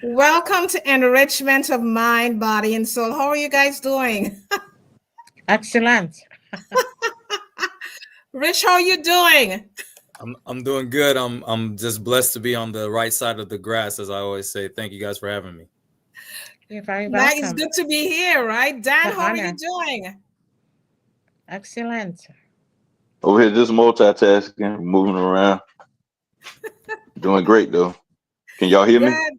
Welcome to Enrichment of Mind, Body, and Soul. How are you guys doing? Excellent. Rich, how are you doing? I'm doing good. I'm just blessed to be on the right side of the grass, as I always say. Thank you guys for having me. You're very Mike, it's welcome. good to be here, right? Dan, The how are you honor. doing? Excellent. Over here just multitasking, moving around. Doing great though. Can y'all hear me? Good.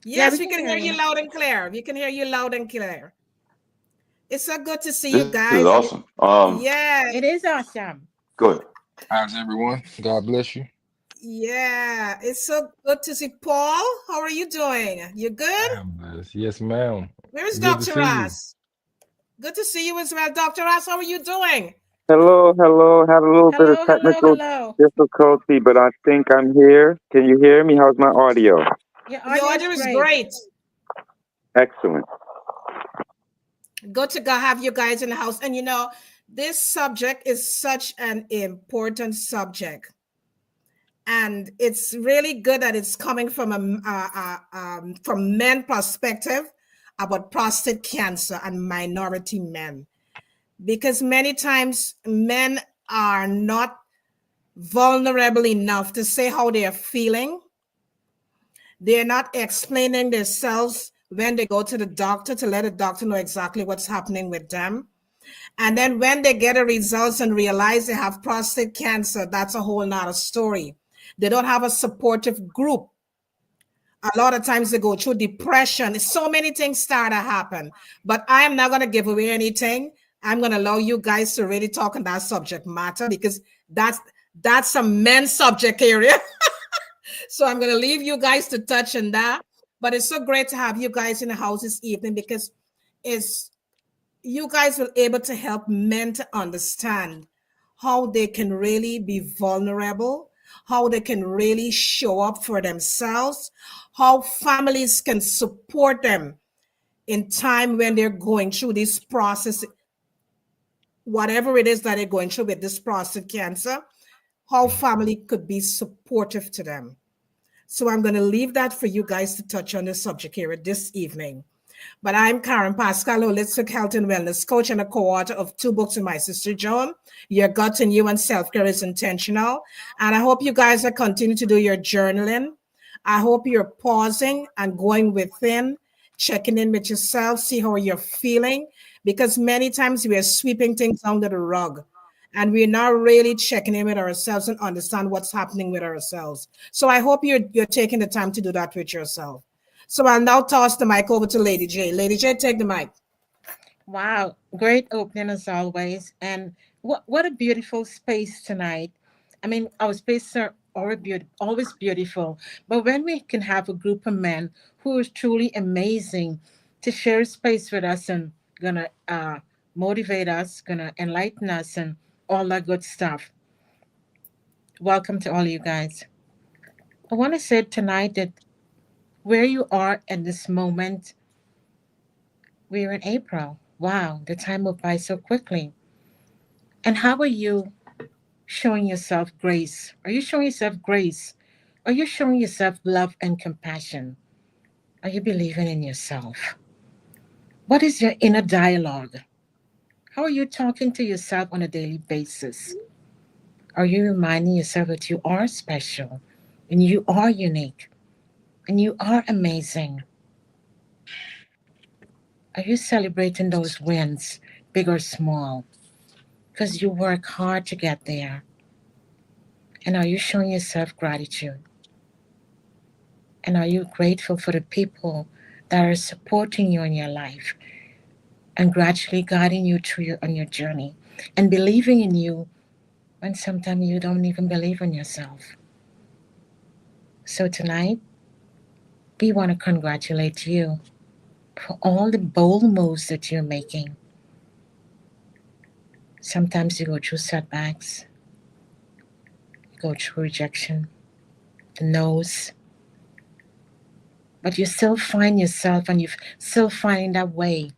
Yeah, Yes, we we can can hear hear you you. loud and clear. We can hear you loud and clear. It's so good to see you This is guys. And awesome. yeah, It is awesome. Go ahead. How's everyone? God bless you. yeah, it's so good to see Paul. How are you doing? You good? I am blessed. Yes, ma'am. Where's Good to Dr. see you. Ross? Good to see you as well, Dr. Ross. How are you doing? Hello, hello. Had a little bit of Hello, hello, technical hello. difficulty, but I think I'm here. Can you hear me? How's my audio? Your Your audio is audio is great. great. Excellent. Good to go have you guys in the house. And this subject is such an important subject. And it's really good that it's coming from from men perspective about prostate cancer and minority men. Because many times men are not vulnerable enough to say how they are feeling. They're not explaining themselves when they go to the doctor to let the doctor know exactly what's happening with them. And then when they get the results and realize they have prostate cancer, that's a whole nother story. They don't have a supportive group. A lot of times they go through depression. So many things start to happen. But I am not going to give away anything. I'm going to allow you guys to really talk on that subject matter because that's a men's subject area. So I'm going to leave you guys to touch on that. But it's so great to have you guys in the house this evening because it's you guys will able to help men to understand how they can really be vulnerable, how they can really show up for themselves, how families can support them in time when they're going through this process, whatever it is that they're going through with this prostate cancer, how family could be supportive to them. So I'm going to leave that for you guys to touch on the subject here this evening. But I'm Karen Pascal, holistic health and wellness coach and a co-author of 2 books with my sister Joan. Your gut and you and self-care is intentional. And I hope you guys are continuing to do your journaling. I hope you're pausing and going within, checking in with yourself, see how you're feeling, because many times we are sweeping things under the rug and we're not really checking in with ourselves and understand what's happening with ourselves. So I hope you're taking the time to do that with yourself. So I'll now toss the mic over to Lady J. Lady J, take the mic. Wow. Great opening as always. And what a beautiful space tonight. I mean, our spaces are always beautiful. But when we can have a group of men who is truly amazing to share space with us and gonna motivate us, gonna enlighten us and all that good stuff. Welcome to all you guys. I want to say tonight that where you are at this moment, we're in April. Wow, the time went by so quickly. And how are you showing yourself grace? Are you showing yourself grace? Are you showing yourself love and compassion? Are you believing in yourself? What is your inner dialogue? How are you talking to yourself on a daily basis? Are you reminding yourself that you are special and you are unique and you are amazing? Are you celebrating those wins, big or small? Because you work hard to get there. And are you showing yourself gratitude? And are you grateful for the people that are supporting you in your life and gradually guiding you through on your journey and believing in you when sometimes you don't even believe in yourself? So tonight, we want to congratulate you for all the bold moves that you're making. Sometimes you go through setbacks, you go through rejection, the no's, but you still find yourself and you still find that way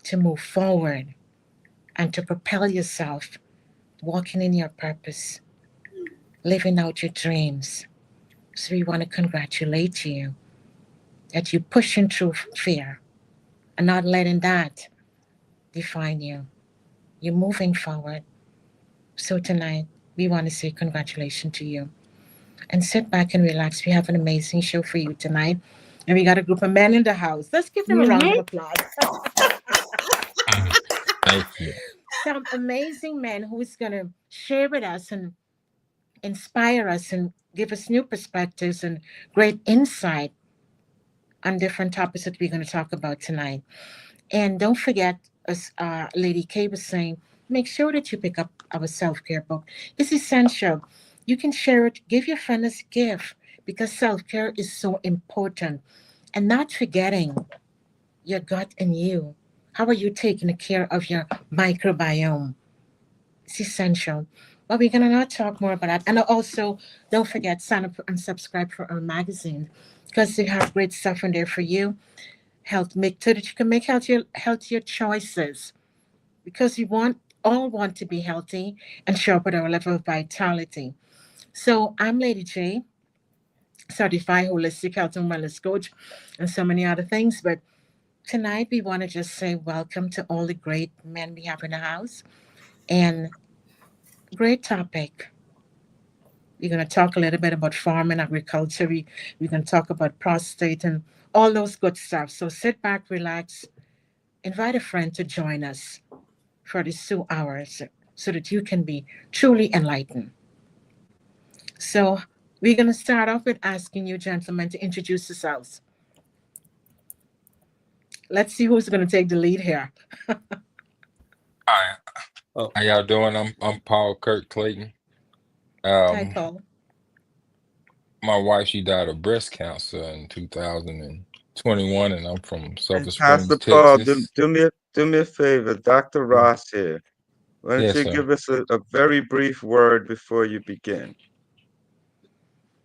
to move forward and to propel yourself, walking in your purpose, living out your dreams. So we want to congratulate you that you're pushing through fear and not letting that define you. You're moving forward. So tonight, we want to say congratulations to you. And sit back and relax. We have an amazing show for you tonight. And we got a group of men in the house. Let's give them a round of applause. Thank you. Some amazing men who is going to share with us and inspire us and give us new perspectives and great insight on different topics that we're going to talk about tonight. And don't forget, as Lady K was saying, make sure that you pick up our self-care book. It's essential. You can share it, give your friend as a gift, because self-care is so important. And not forgetting your gut and you. How are you taking care of your microbiome? It's essential. But we're going to not talk more about that. And also, don't forget, sign up and subscribe for our magazine, because they have great stuff in there for you. Health, make sure that you can make healthier choices, because we all want to be healthy and show up at our level of vitality. So I'm Lady J, certified holistic health and wellness coach, and so many other things. But tonight we want to just say welcome to all the great men we have in the house, and great topic. We're going to talk a little bit about farm and agriculture. We're going to talk about prostate and all those good stuff. So sit back, relax, invite a friend to join us for these 2 hours so that you can be truly enlightened. So we're going to start off with asking you, gentlemen, to introduce yourselves. Let's see who's going to take the lead here. Hi, Oh, how y'all doing? I'm Paul Kirk Clayton. Hi, Um, Paul. my wife, she died of breast cancer in 2021, and I'm from Sulphur And Springs, Pastor Paul, Texas. do me a favor. Dr. Yeah. Ross here. Why don't Yes, you sir. give us a very brief word before you begin?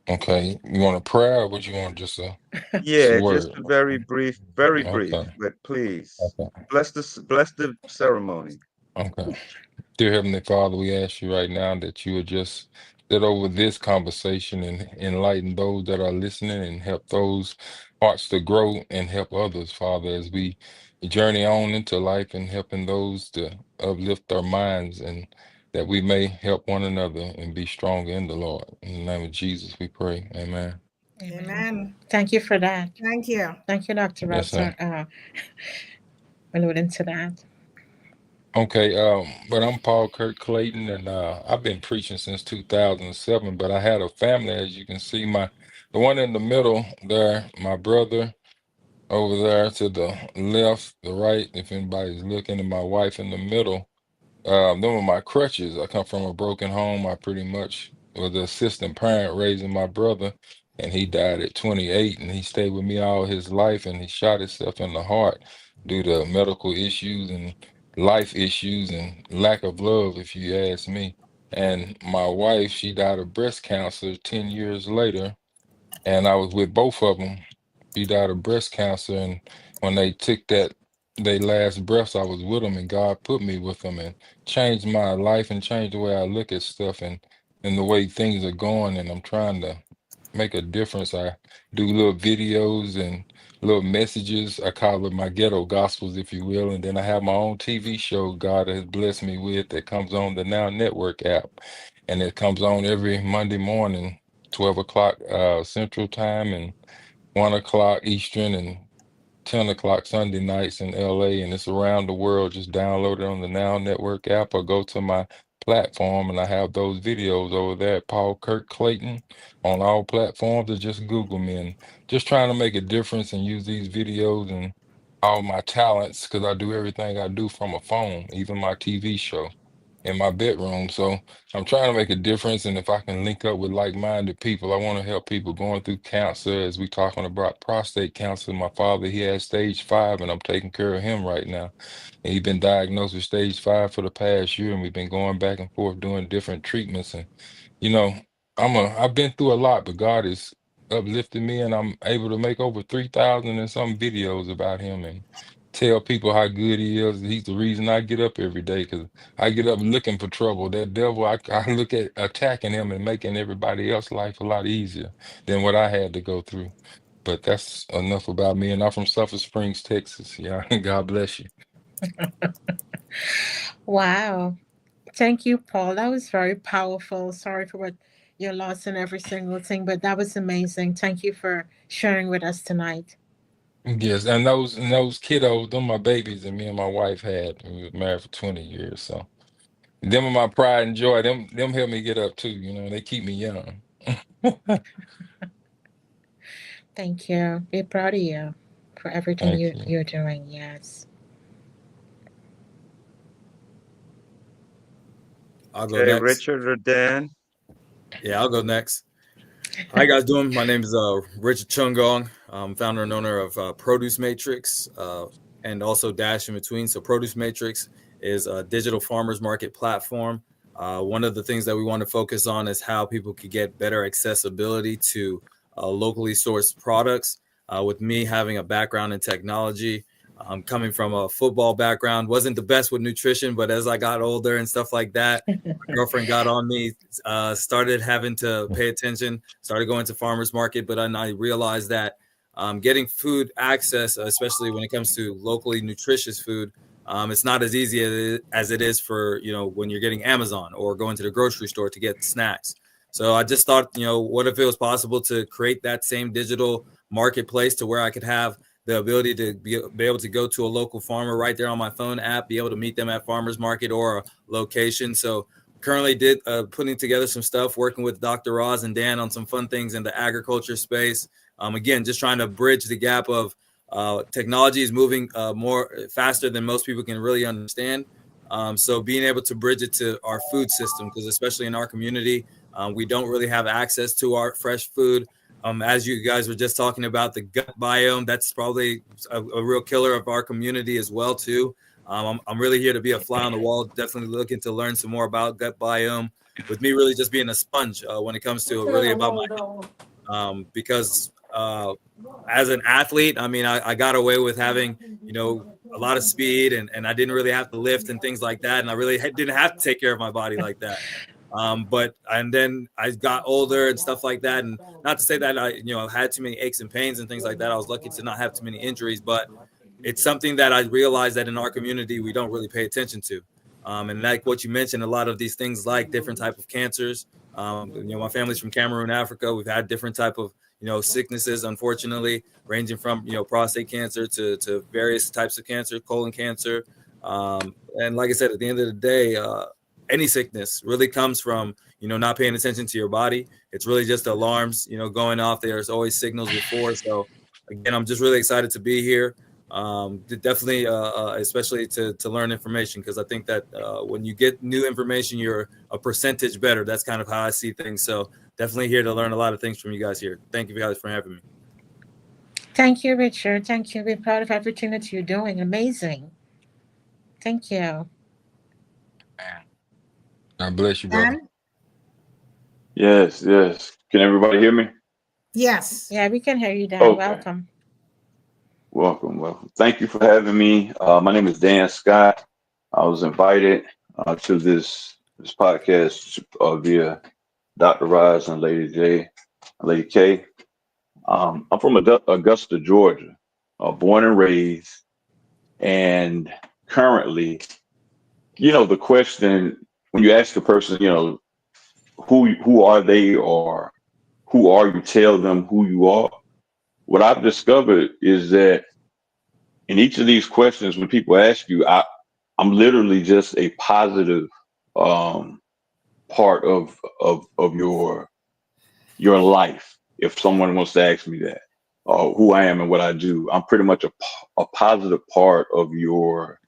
Okay. You want a prayer, or would you want just a Yeah, just word? a very brief, Okay. but please Okay. bless the ceremony. Okay. Dear Heavenly Father, we ask you right now that you would just sit over this conversation and enlighten those that are listening and help those hearts to grow and help others, Father, as we journey on into life and helping those to uplift our minds and that we may help one another and be stronger in the Lord. In the name of Jesus, we pray. Amen. Amen. Amen. Thank you for that. Thank you. Thank you, Dr. Yes, Ross, sir. for alluding to that. Okay, but I'm Paul Kirk Clayton, and I've been preaching since 2007. But I had a family, as you can see, the one in the middle there, my brother over there to the left, the right, if anybody's looking, and my wife in the middle. Them are my crutches. I come from a broken home. I pretty much was the assistant parent raising my brother, and he died at 28, and he stayed with me all his life, and he shot himself in the heart due to medical issues and life issues and lack of love, if you ask me. And my wife, she died of breast cancer 10 years later, and I was with both of them. She died of breast cancer, and when they took their last breaths, I was with them, and God put me with them, and changed my life and changed the way I look at stuff and the way things are going. And I'm trying to make a difference. I do little videos and little messages. I call it my ghetto gospels, if you will. And then I have my own TV show God has blessed me with that comes on the Now Network app, and it comes on every Monday morning, 12 o'clock Central Time and 1 o'clock Eastern, and 10 o'clock Sunday nights in LA, and it's around the world. Just download it on the Now Network app or go to my platform, and I have those videos over there at Paul Kirk Clayton on all platforms, or just Google me. And just trying to make a difference and use these videos and all my talents, because I do everything I do from a phone, even my TV show in my bedroom. So I'm trying to make a difference. And if I can link up with like-minded people, I want to help people going through cancer. As we talking about prostate cancer, my father, he has stage 5, and I'm taking care of him right now. And he's been diagnosed with stage 5 for the past year, and we've been going back and forth doing different treatments. And you know, I've been through a lot, but God is uplifted me, and I'm able to make over 3,000 and some videos about him and tell people how good he is. He's the reason I get up every day, because I get up looking for trouble. That devil, I look at attacking him and making everybody else's life a lot easier than what I had to go through. But that's enough about me. And I'm from Sulphur Springs, Texas. Yeah, God bless you. Wow. Thank you, Paul. That was very powerful. Sorry for what you lost in every single thing, but that was amazing. Thank you for sharing with us tonight. Yes, and those kiddos, them my babies that me and my wife had. We was married for 20 years, so them are my pride and joy. Them help me get up too. You know, they keep me young. Thank you. We're proud of you for everything Thank you. you're doing. Yes. I'll go Okay, next. Richard or Dan? Yeah, I'll go next. How you guys doing? My name is Richard Chungong. I'm founder and owner of Produce Matrix and also Dash in Between. So Produce Matrix is a digital farmers market platform. One of the things that we want to focus on is how people could get better accessibility to locally sourced products. With me having a background in technology, coming from a football background, wasn't the best with nutrition, but as I got older and stuff like that, my girlfriend got on me, started having to pay attention, started going to farmers market, but then I realized that getting food access, especially when it comes to locally nutritious food, it's not as easy as it is for, when you're getting Amazon or going to the grocery store to get snacks. So I just thought, what if it was possible to create that same digital marketplace to where I could have the ability to be able to go to a local farmer right there on my phone app, be able to meet them at farmers market or a location. So currently putting together some stuff, working with Dr. Roz and Dan on some fun things in the agriculture space. Again, just trying to bridge the gap of technology is moving more faster than most people can really understand. So being able to bridge it to our food system, because especially in our community, we don't really have access to our fresh food. As you guys were just talking about the gut biome, that's probably a real killer of our community as well too. I'm really here to be a fly on the wall, definitely looking to learn some more about gut biome, with me really just being a sponge when it comes to really about my because as an athlete, I mean, I got away with having, a lot of speed and I didn't really have to lift and things like that. And I really didn't have to take care of my body like that. And then I got older and stuff like that. And not to say that I, had too many aches and pains and things like that. I was lucky to not have too many injuries, but it's something that I realized that in our community, we don't really pay attention to. And like what you mentioned, a lot of these things like different type of cancers. My family's from Cameroon, Africa. We've had different type of, sicknesses, unfortunately, ranging from, prostate cancer to various types of cancer, colon cancer. And like I said, at the end of the day, any sickness really comes from, not paying attention to your body. It's really just alarms, going off. There's always signals before. So again, I'm just really excited to be here. Definitely, especially to learn information, because I think that when you get new information, you're a percentage better. That's kind of how I see things. So definitely here to learn a lot of things from you guys here. Thank you guys for having me. Thank you, Richard. Thank you. We're proud of everything that you're doing. Amazing. Thank you. God bless you, brother. Yes. Can everybody hear me? Yes. Yeah, we can hear you, Dan. Okay. Welcome. Welcome. Thank you for having me. My name is Dan Scott. I was invited to this podcast via Dr. Roz and Lady K. I'm from Augusta, Georgia, born and raised. And currently, the question when you ask a person, who are they or who are you, tell them who you are. What I've discovered is that in each of these questions, when people ask you, I'm literally just a positive part of your life. If someone wants to ask me that, who I am and what I do, I'm pretty much a positive part of your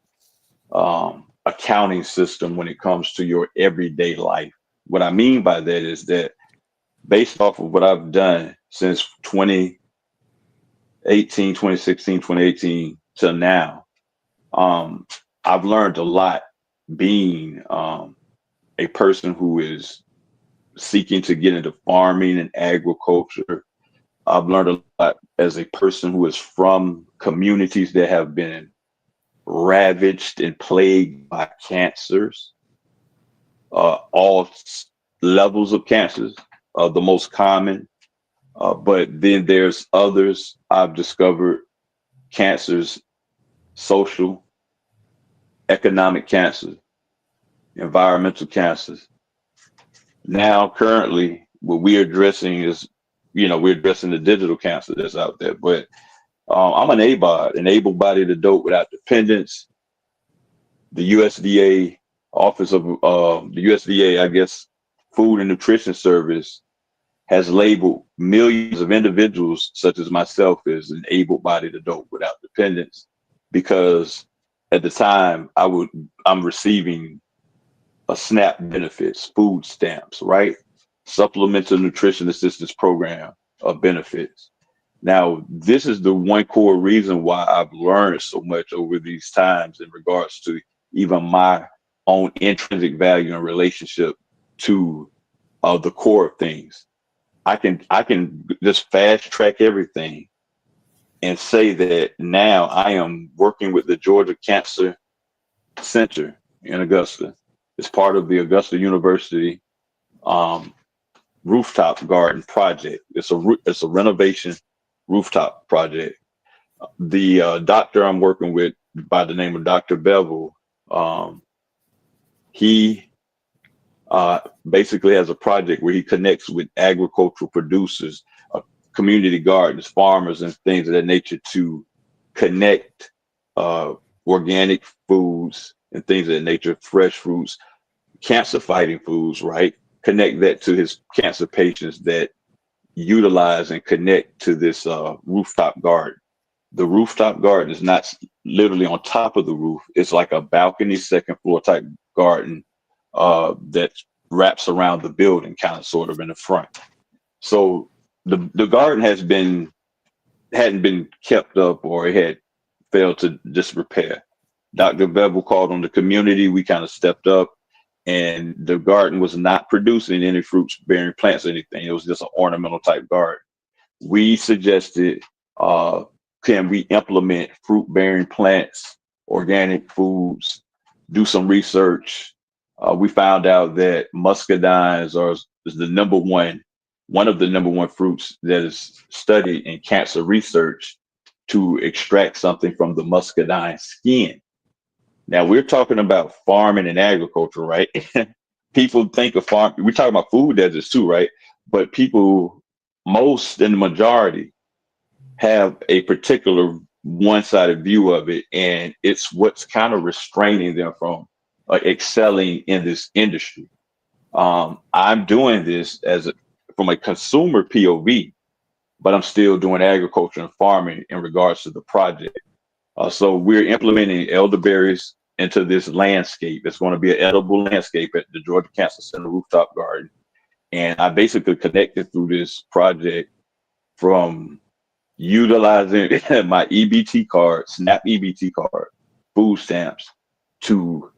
accounting system when it comes to your everyday life. What I mean by that is that based off of what I've done since 2016, 2018 till now, I've learned a lot being a person who is seeking to get into farming and agriculture. I've learned a lot as a person who is from communities that have been ravaged and plagued by cancers, all levels of cancers. The most common But then there's others I've discovered: cancers, social, economic cancers, environmental cancers. Now, currently, what we're addressing is, we're addressing the digital cancer that's out there. But I'm an ABAWD, an able-bodied adult without dependence. The USDA Office of the USDA, I guess, Food and Nutrition Service has labeled millions of individuals such as myself as an able-bodied adult without dependence, because at the time I'm receiving a SNAP benefits, food stamps, right? Supplemental Nutrition Assistance Program of benefits. Now, this is the one core reason why I've learned so much over these times in regards to even my own intrinsic value and relationship to the core of things. I can just fast track everything and say that now I am working with the Georgia Cancer Center in Augusta. It's part of the Augusta University rooftop garden project. It's a renovation rooftop project. The doctor I'm working with by the name of Dr. Bevel, he basically has a project where he connects with agricultural producers, community gardens, farmers, and things of that nature to connect organic foods and things of that nature, fresh fruits, cancer fighting foods, right? Connect that to his cancer patients that utilize and connect to this rooftop garden. The rooftop garden is not literally on top of the roof. It's like a balcony, second floor type garden that wraps around the building, kind of sort of in the front. So the garden hadn't been kept up, or it had failed to disrepair. Dr. Bevel called on the community. We kind of stepped up, and the garden was not producing any fruits bearing plants or anything. It was just an ornamental type garden. We suggested, can we implement fruit bearing plants, organic foods, do some research? We found out that muscadines is one of the number one fruits that is studied in cancer research to extract something from the muscadine skin. Now we're talking about farming and agriculture, right? People think of farm. We're talking about food deserts too, right? But most and the majority have a particular one-sided view of it, and it's what's kind of restraining them from excelling in this industry. I'm doing this from a consumer POV, but I'm still doing agriculture and farming in regards to the project. So we're implementing elderberries into this landscape. It's going to be an edible landscape at the Georgia Cancer Center rooftop garden. And I basically connected through this project from utilizing my EBT card, SNAP EBT card, food stamps, to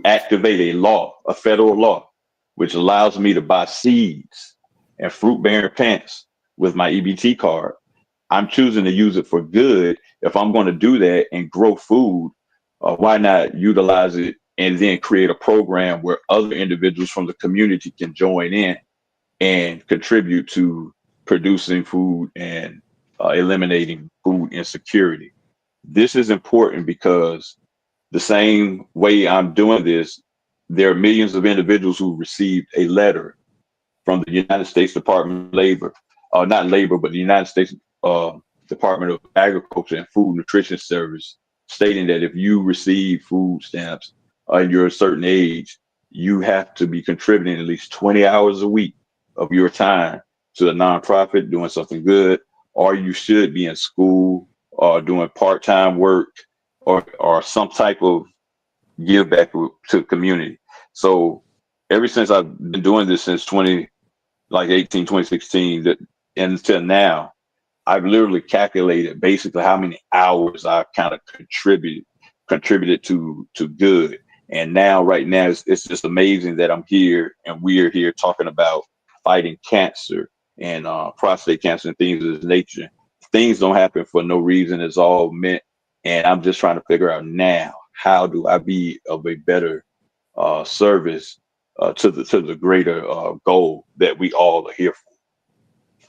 activate a federal law, which allows me to buy seeds and fruit bearing plants with my EBT card. I'm choosing to use it for good. If I'm going to do that and grow food, why not utilize it and then create a program where other individuals from the community can join in and contribute to producing food and eliminating food insecurity. This is important because the same way I'm doing this, there are millions of individuals who received a letter from the United States Department of Labor, not labor, but the United States Department of Agriculture and Food Nutrition Service, stating that if you receive food stamps and you're a certain age, you have to be contributing at least 20 hours a week of your time to a nonprofit doing something good, or you should be in school or doing part-time work or some type of give back to the community. So ever since I've been doing this since 2016, and until now, I've literally calculated basically how many hours I've kind of contributed to good. And now, right now, it's just amazing that I'm here and we're here talking about fighting cancer and prostate cancer and things of this nature. Things don't happen for no reason. It's all meant. And I'm just trying to figure out now, how do I be of a better service to the greater goal that we all are here for?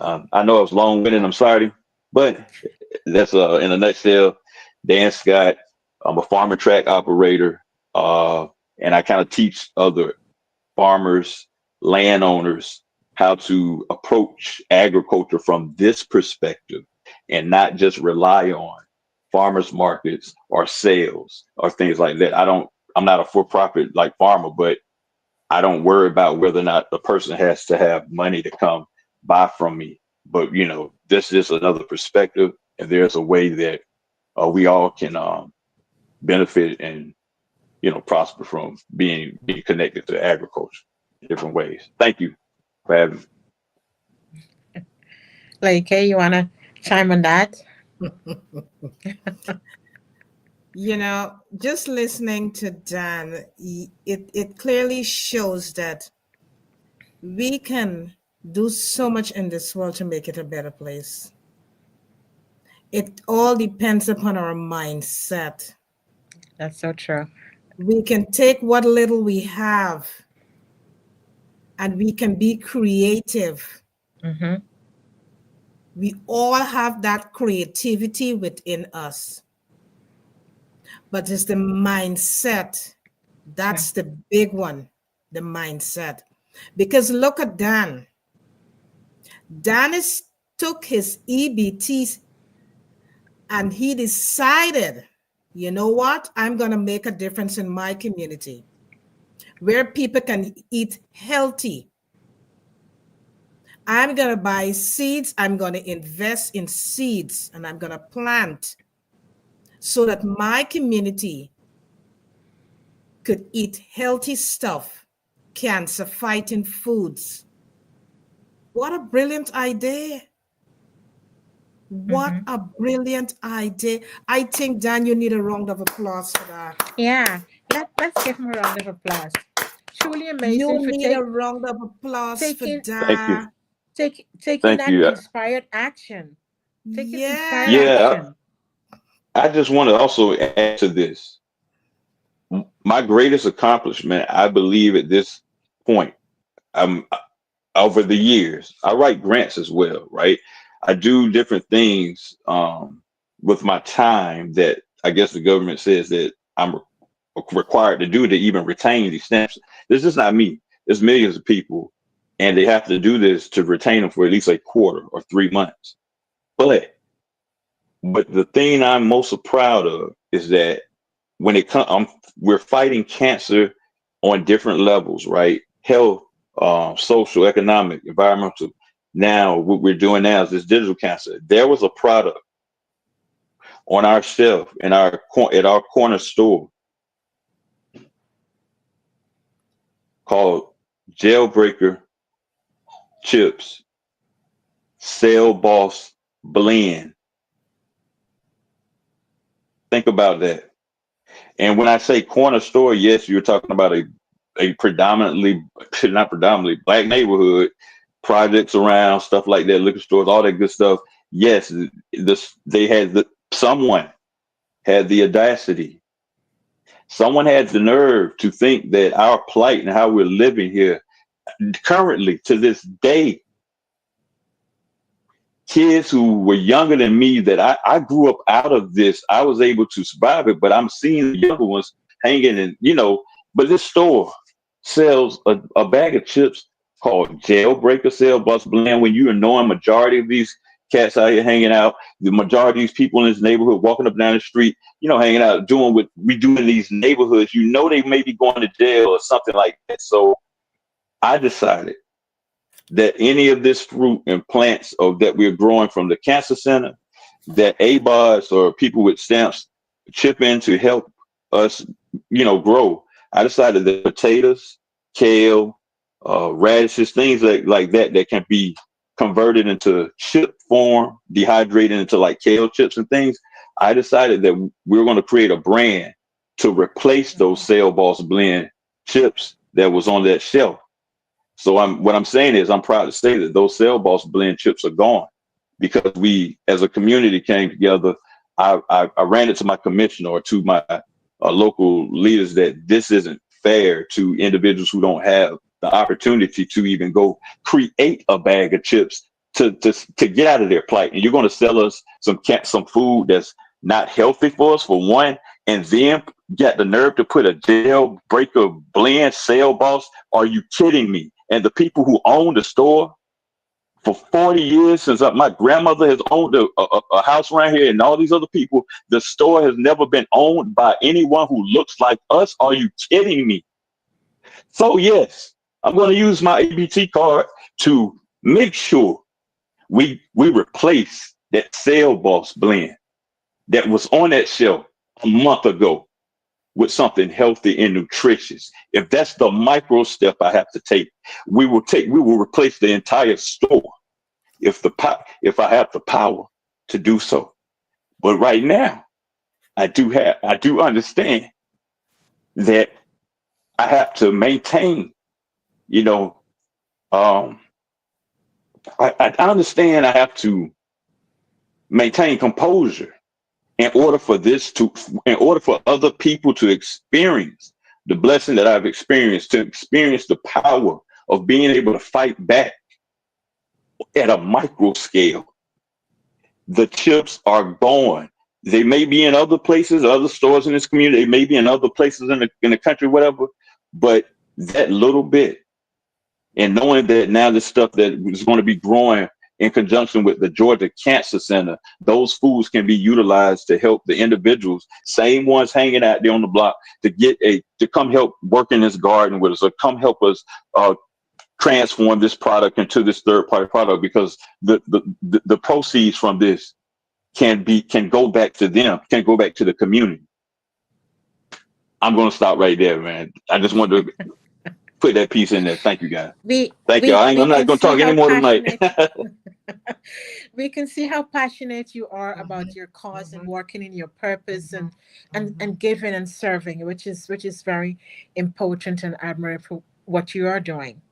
I know it's long-winded. I'm sorry, but that's in a nutshell. Dan Scott. I'm a farm and track operator, and I kind of teach other farmers, landowners, how to approach agriculture from this perspective and not just rely on farmers markets or sales or things like that. I'm not a for-profit like farmer, but I don't worry about whether or not the person has to have money to come buy from me. But this is another perspective, and there's a way that we all can benefit and prosper from being connected to agriculture in different ways. Thank you for having me. Like, hey, you wanna chime on that? Just listening to Dan, it clearly shows that we can do so much in this world to make it a better place. It all depends upon our mindset. That's so true. We can take what little we have and we can be creative. Mm-hmm. We all have that creativity within us. But it's the mindset. That's the big one, the mindset. Because look at Dan. Dan took his EBTs and he decided, you know what? I'm going to make a difference in my community where people can eat healthy. I'm going to buy seeds. I'm going to invest in seeds and I'm going to plant so that my community could eat healthy stuff, cancer-fighting foods. What a brilliant idea. What a brilliant idea. I think, Dan, you need a round of applause for that. Yeah, let's give him a round of applause. Truly amazing. You need a round of applause for Dan. Thank you. Taking that inspired action. I just want to also add to this. My greatest accomplishment, I believe at this point, over the years, I write grants as well, right? I do different things with my time that I guess the government says that I'm required to do to even retain these stamps. This is not me. There's millions of people, and they have to do this to retain them for at least a quarter or 3 months. But the thing I'm most proud of is that when it comes, we're fighting cancer on different levels, right? Health, social, economic, environmental. Now, what we're doing now is this digital cancer. There was a product on our shelf at our corner store called Jailbreaker Chips Cell Boss Blend. Think about that. And when I say corner store, yes, you're talking about a predominantly, not predominantly, black neighborhood, projects around, stuff like that, liquor stores, all that good stuff. Yes, someone had the audacity. Someone had the nerve to think that our plight and how we're living here currently to this day, kids who were younger than me, that I grew up out of this, I was able to survive it, but I'm seeing the younger ones hanging in, but this store sells a bag of chips called Jailbreaker Cell Boss Blend. When you know a majority of these cats out here hanging out, the majority of these people in this neighborhood walking up down the street, hanging out, doing what we do in these neighborhoods, they may be going to jail or something like that. So I decided that any of this fruit and plants that we're growing from the cancer center, that ABAWDs or people with stamps chip in to help us, grow. I decided that potatoes, kale, radishes, things like that can be converted into chip form, dehydrated into like kale chips and things. I decided that we're going to create a brand to replace those Cell Boss Blend chips that was on that shelf. So what I'm saying is I'm proud to say that those Cell Boss Blend chips are gone because we, as a community, came together. I ran it to my commissioner or to my local leaders that this isn't fair to individuals who don't have the opportunity to even go create a bag of chips to get out of their plight. And you're going to sell us some food that's not healthy for us, for one, and then get the nerve to put a jailbreaker blend sale boss. Are you kidding me? And the people who own the store for 40 years, since my grandmother has owned a house around here, and all these other people, the store has never been owned by anyone who looks like us. Are you kidding me? So yes, I'm going to use my ABT card to make sure we replace that sale boss blend that was on that shelf a month ago with something healthy and nutritious. If that's the micro step I have to take, we will replace the entire store if I have the power to do so. But right now, I do understand that I have to maintain, I understand I have to maintain composure in order for other people to experience the blessing that I've experienced, to experience the power of being able to fight back at a micro scale. The chips are gone. They may be in other places, other stores in this community. They may be in other places in the country, whatever. But that little bit, and knowing that now the stuff that is going to be growing in conjunction with the Georgia Cancer Center, those foods can be utilized to help the individuals, same ones hanging out there on the block, to come help work in this garden with us, or come help us transform this product into this third-party product, because the proceeds from this can go back to them, can go back to the community. I'm going to stop right there, man. I just wanted to put that piece in there. Thank you, guys. Thank you. I'm not going to talk anymore tonight. We can see how passionate you are about your cause and working in your purpose and giving and serving, which is very important and admirable what you are doing.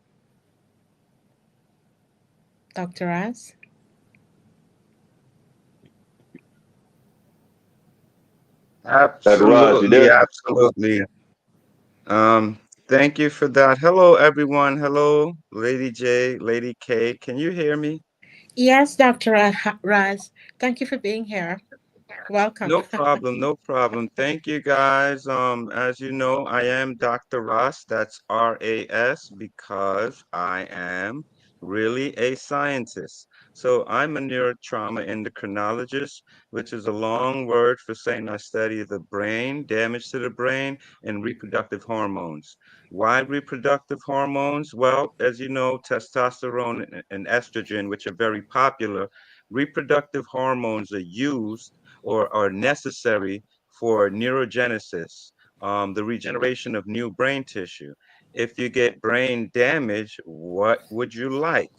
Dr. Raz? Dr. Raj, you Absolutely, there? absolutely. Thank you for that. Hello, everyone. Hello, Lady J, Lady K. Can you hear me? Yes, Dr. Raz. Thank you for being here. Welcome. No problem, no problem. Thank you, guys. As you know, I am Dr. Ross. That's RAS because I am really a scientist. So I'm a neurotrauma endocrinologist, which is a long word for saying I study the brain, damage to the brain, and reproductive hormones. Why reproductive hormones? Well, as you know, testosterone and estrogen, which are very popular, reproductive hormones are used or are necessary for neurogenesis, the regeneration of new brain tissue. If you get brain damage, what would you like?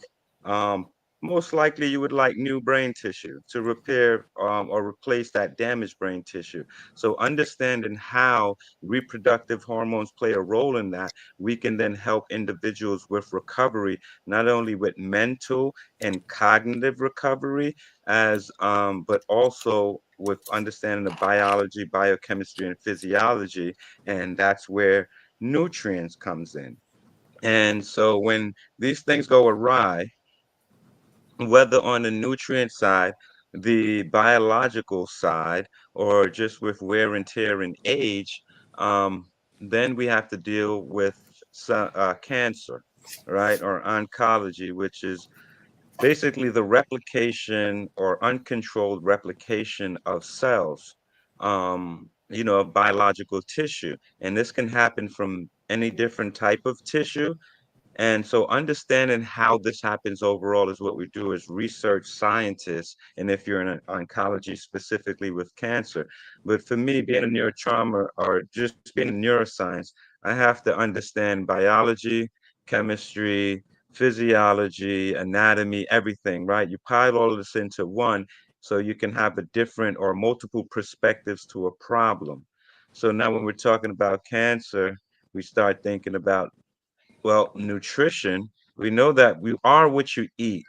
Most likely you would like new brain tissue to repair or replace that damaged brain tissue. So understanding how reproductive hormones play a role in that, we can then help individuals with recovery, not only with mental and cognitive recovery, but also with understanding the biology, biochemistry, and physiology. And that's where nutrients comes in. And so when these things go awry, whether on the nutrient side, the biological side, or just with wear and tear and age, then we have to deal with cancer, right? Or oncology, which is basically the replication or uncontrolled replication of cells, of biological tissue. And this can happen from any different type of tissue. And so understanding how this happens overall is what we do as research scientists. And if you're in oncology, specifically with cancer. But for me, being a neurotrauma or just being in neuroscience, I have to understand biology, chemistry, physiology, anatomy, everything, right? You pile all of this into one so you can have a different or multiple perspectives to a problem. So now when we're talking about cancer, we start thinking about, well, nutrition. We know that we are what you eat,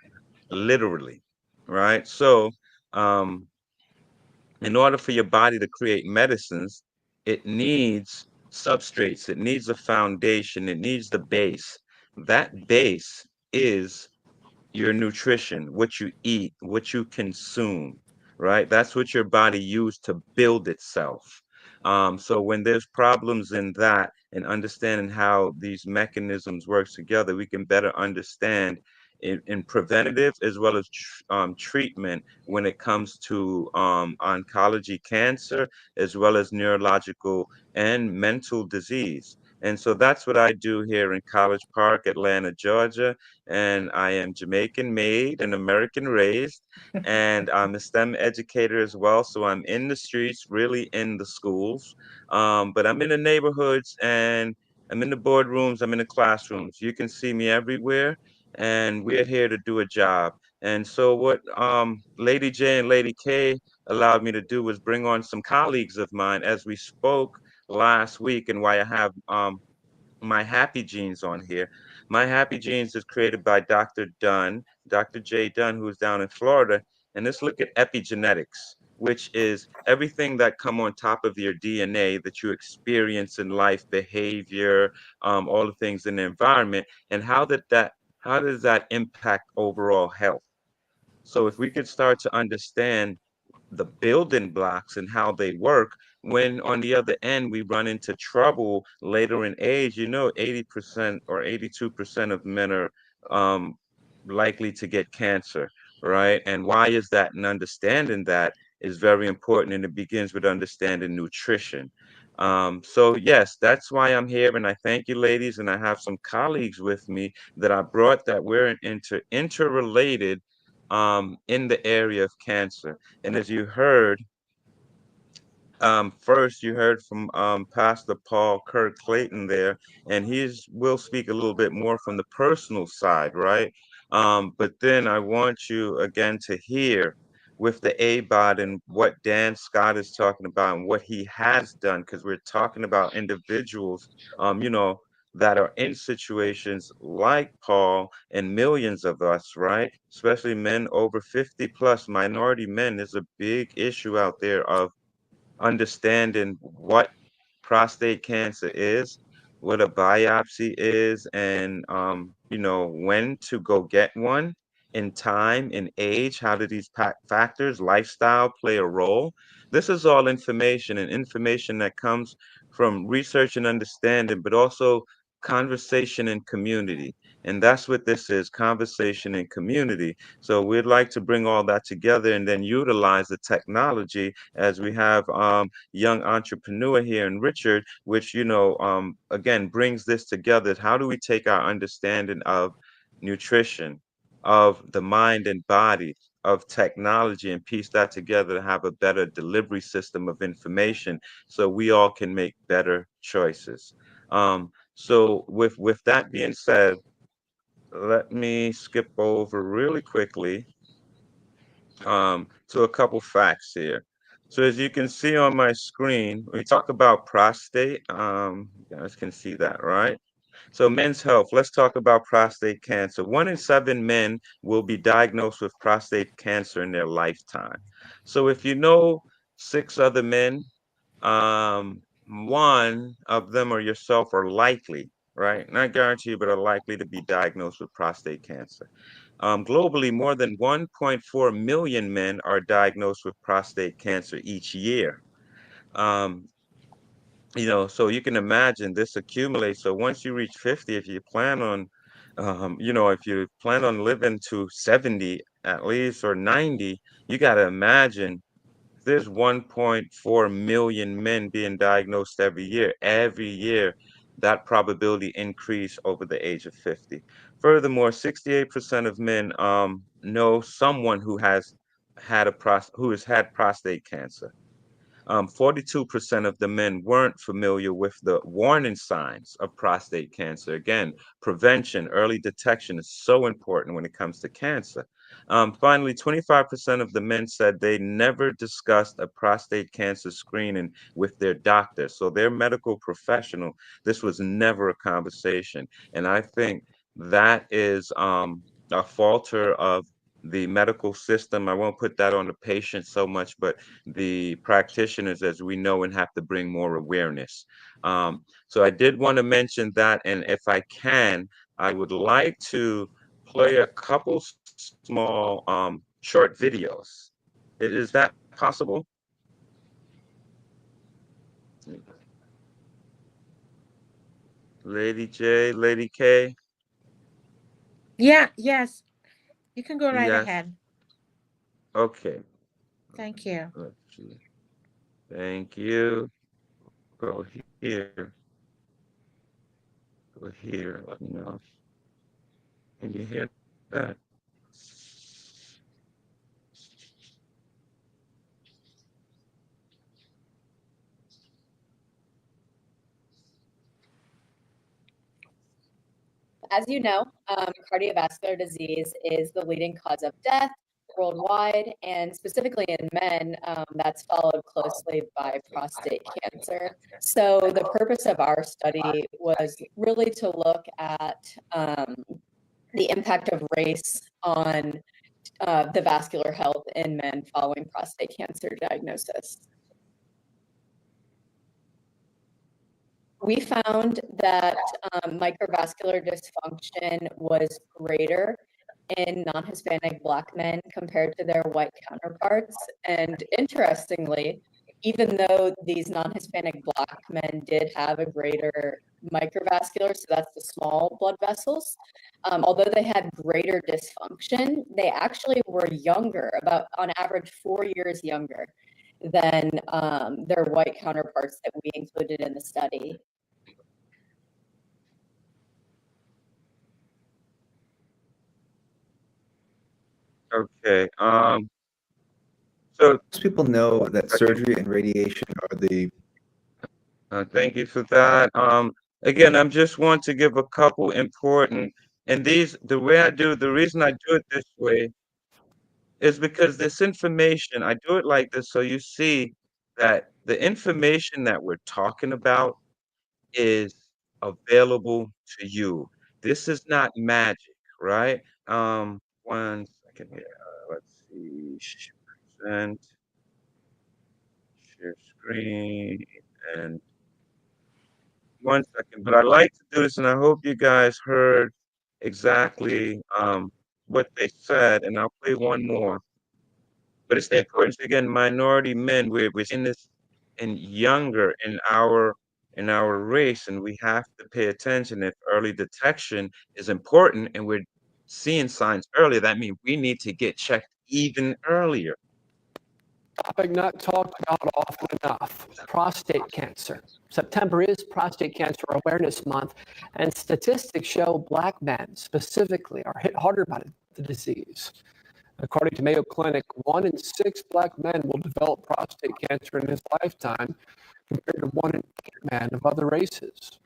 literally, right? So, in order for your body to create medicines, it needs substrates, it needs a foundation, it needs the base. That base is your nutrition, what you eat, what you consume, right? That's what your body used to build itself. So when there's problems in that and understanding how these mechanisms work together, we can better understand in preventative as well as treatment when it comes to oncology, cancer, as well as neurological and mental disease. And so that's what I do here in College Park, Atlanta, Georgia. And I am Jamaican made and American raised. And I'm a STEM educator as well. So I'm in the streets, really in the schools. But I'm in the neighborhoods and I'm in the boardrooms, I'm in the classrooms. You can see me everywhere. And we're here to do a job. And so what Lady J and Lady K allowed me to do was bring on some colleagues of mine as we spoke last week, and why I have my Happy Genes on here. My Happy Genes is created by Dr. Dunn, Dr. J. Dunn, who's down in Florida. And let's look at epigenetics, which is everything that come on top of your DNA that you experience in life, behavior, all the things in the environment, and how does that impact overall health? So if we could start to understand the building blocks and how they work, when on the other end we run into trouble later in age, 80% or 82% of men are um, likely to get cancer, right? And why is that? And understanding that is very important, and it begins with understanding nutrition. So yes, that's why I'm here, and I thank you, ladies, and I have some colleagues with me that I brought that we're interrelated in the area of cancer. And as you heard, first you heard from Pastor Paul Kirk Clayton there, and will speak a little bit more from the personal side, right? But then I want you again to hear with the ABOD and what Dan Scott is talking about and what he has done, because we're talking about individuals, that are in situations like Paul and millions of us, right? Especially men over 50 plus, minority men. There's a big issue out there of understanding what prostate cancer is, what a biopsy is, and when to go get one, in time, in age. How do these factors, lifestyle, play a role? This is all information, and information that comes from research and understanding, but also conversation and community. And that's what this is, conversation and community. So we'd like to bring all that together and then utilize the technology as we have young entrepreneur here in Richard, which, again, brings this together. How do we take our understanding of nutrition, of the mind and body, of technology, and piece that together to have a better delivery system of information so we all can make better choices? So with that being said, let me skip over really quickly to a couple facts here. So as you can see on my screen, we talk about prostate. You guys can see that, right? So men's health, let's talk about prostate cancer. 1 in 7 men will be diagnosed with prostate cancer in their lifetime. So if you know 6 other men, one of them or yourself are likely, right? Not guaranteed, but are likely to be diagnosed with prostate cancer. Globally, more than 1.4 million men are diagnosed with prostate cancer each year. Um, so you can imagine this accumulates. So once you reach 50, if you plan on, if you plan on living to 70 at least or 90, you got to imagine there's 1.4 million men being diagnosed every year. Every year, that probability increase over the age of 50. Furthermore, 68% of men know someone who has who has had prostate cancer. 42% of the men weren't familiar with the warning signs of prostate cancer. Again, prevention, early detection is so important when it comes to cancer. Finally, 25% of the men said they never discussed a prostate cancer screening with their doctor. So their medical professional, this was never a conversation. And I think that is a falter of the medical system. I won't put that on the patient so much, but the practitioners, as we know, and have to bring more awareness. So I did want to mention that, and if I can, I would like to play a couple small short videos. Is that possible? Lady J, Lady K? Yeah, yes. You can go right Yes. ahead. Okay. Thank you. Let's see. Thank you. Go here. Go here. Let me know. Can you hear that? As you know, cardiovascular disease is the leading cause of death worldwide, and specifically in men, that's followed closely by prostate cancer. So the purpose of our study was really to look at the impact of race on the vascular health in men following prostate cancer diagnosis. We found that microvascular dysfunction was greater in non-Hispanic Black men compared to their white counterparts. And interestingly, even though these non-Hispanic Black men did have a greater microvascular, so that's the small blood vessels, although they had greater dysfunction, they actually were younger, about on average 4 years younger than their white counterparts that we included in the study. Okay. So Most people know that surgery and radiation are the thank you for that. Again, I just want to give a couple important, and the reason I do it this way is because this information, I do it like this so you see that the information that we're talking about is available to you. This is not magic, right? 1 second here. Let's see. Present, share screen, and 1 second. But I like to do this, and I hope you guys heard exactly what they said, and I'll play one more. But it's the importance again, minority men. We're seeing this in younger in our race, and we have to pay attention. If early detection is important, and we're seeing signs early, that means we need to get checked even earlier. Topic not talked about often enough, prostate cancer. September is Prostate Cancer Awareness Month, and statistics show Black men specifically are hit harder by the disease. According to Mayo Clinic, 1 in 6 Black men will develop prostate cancer in his lifetime, compared to 1 in 8 men of other races.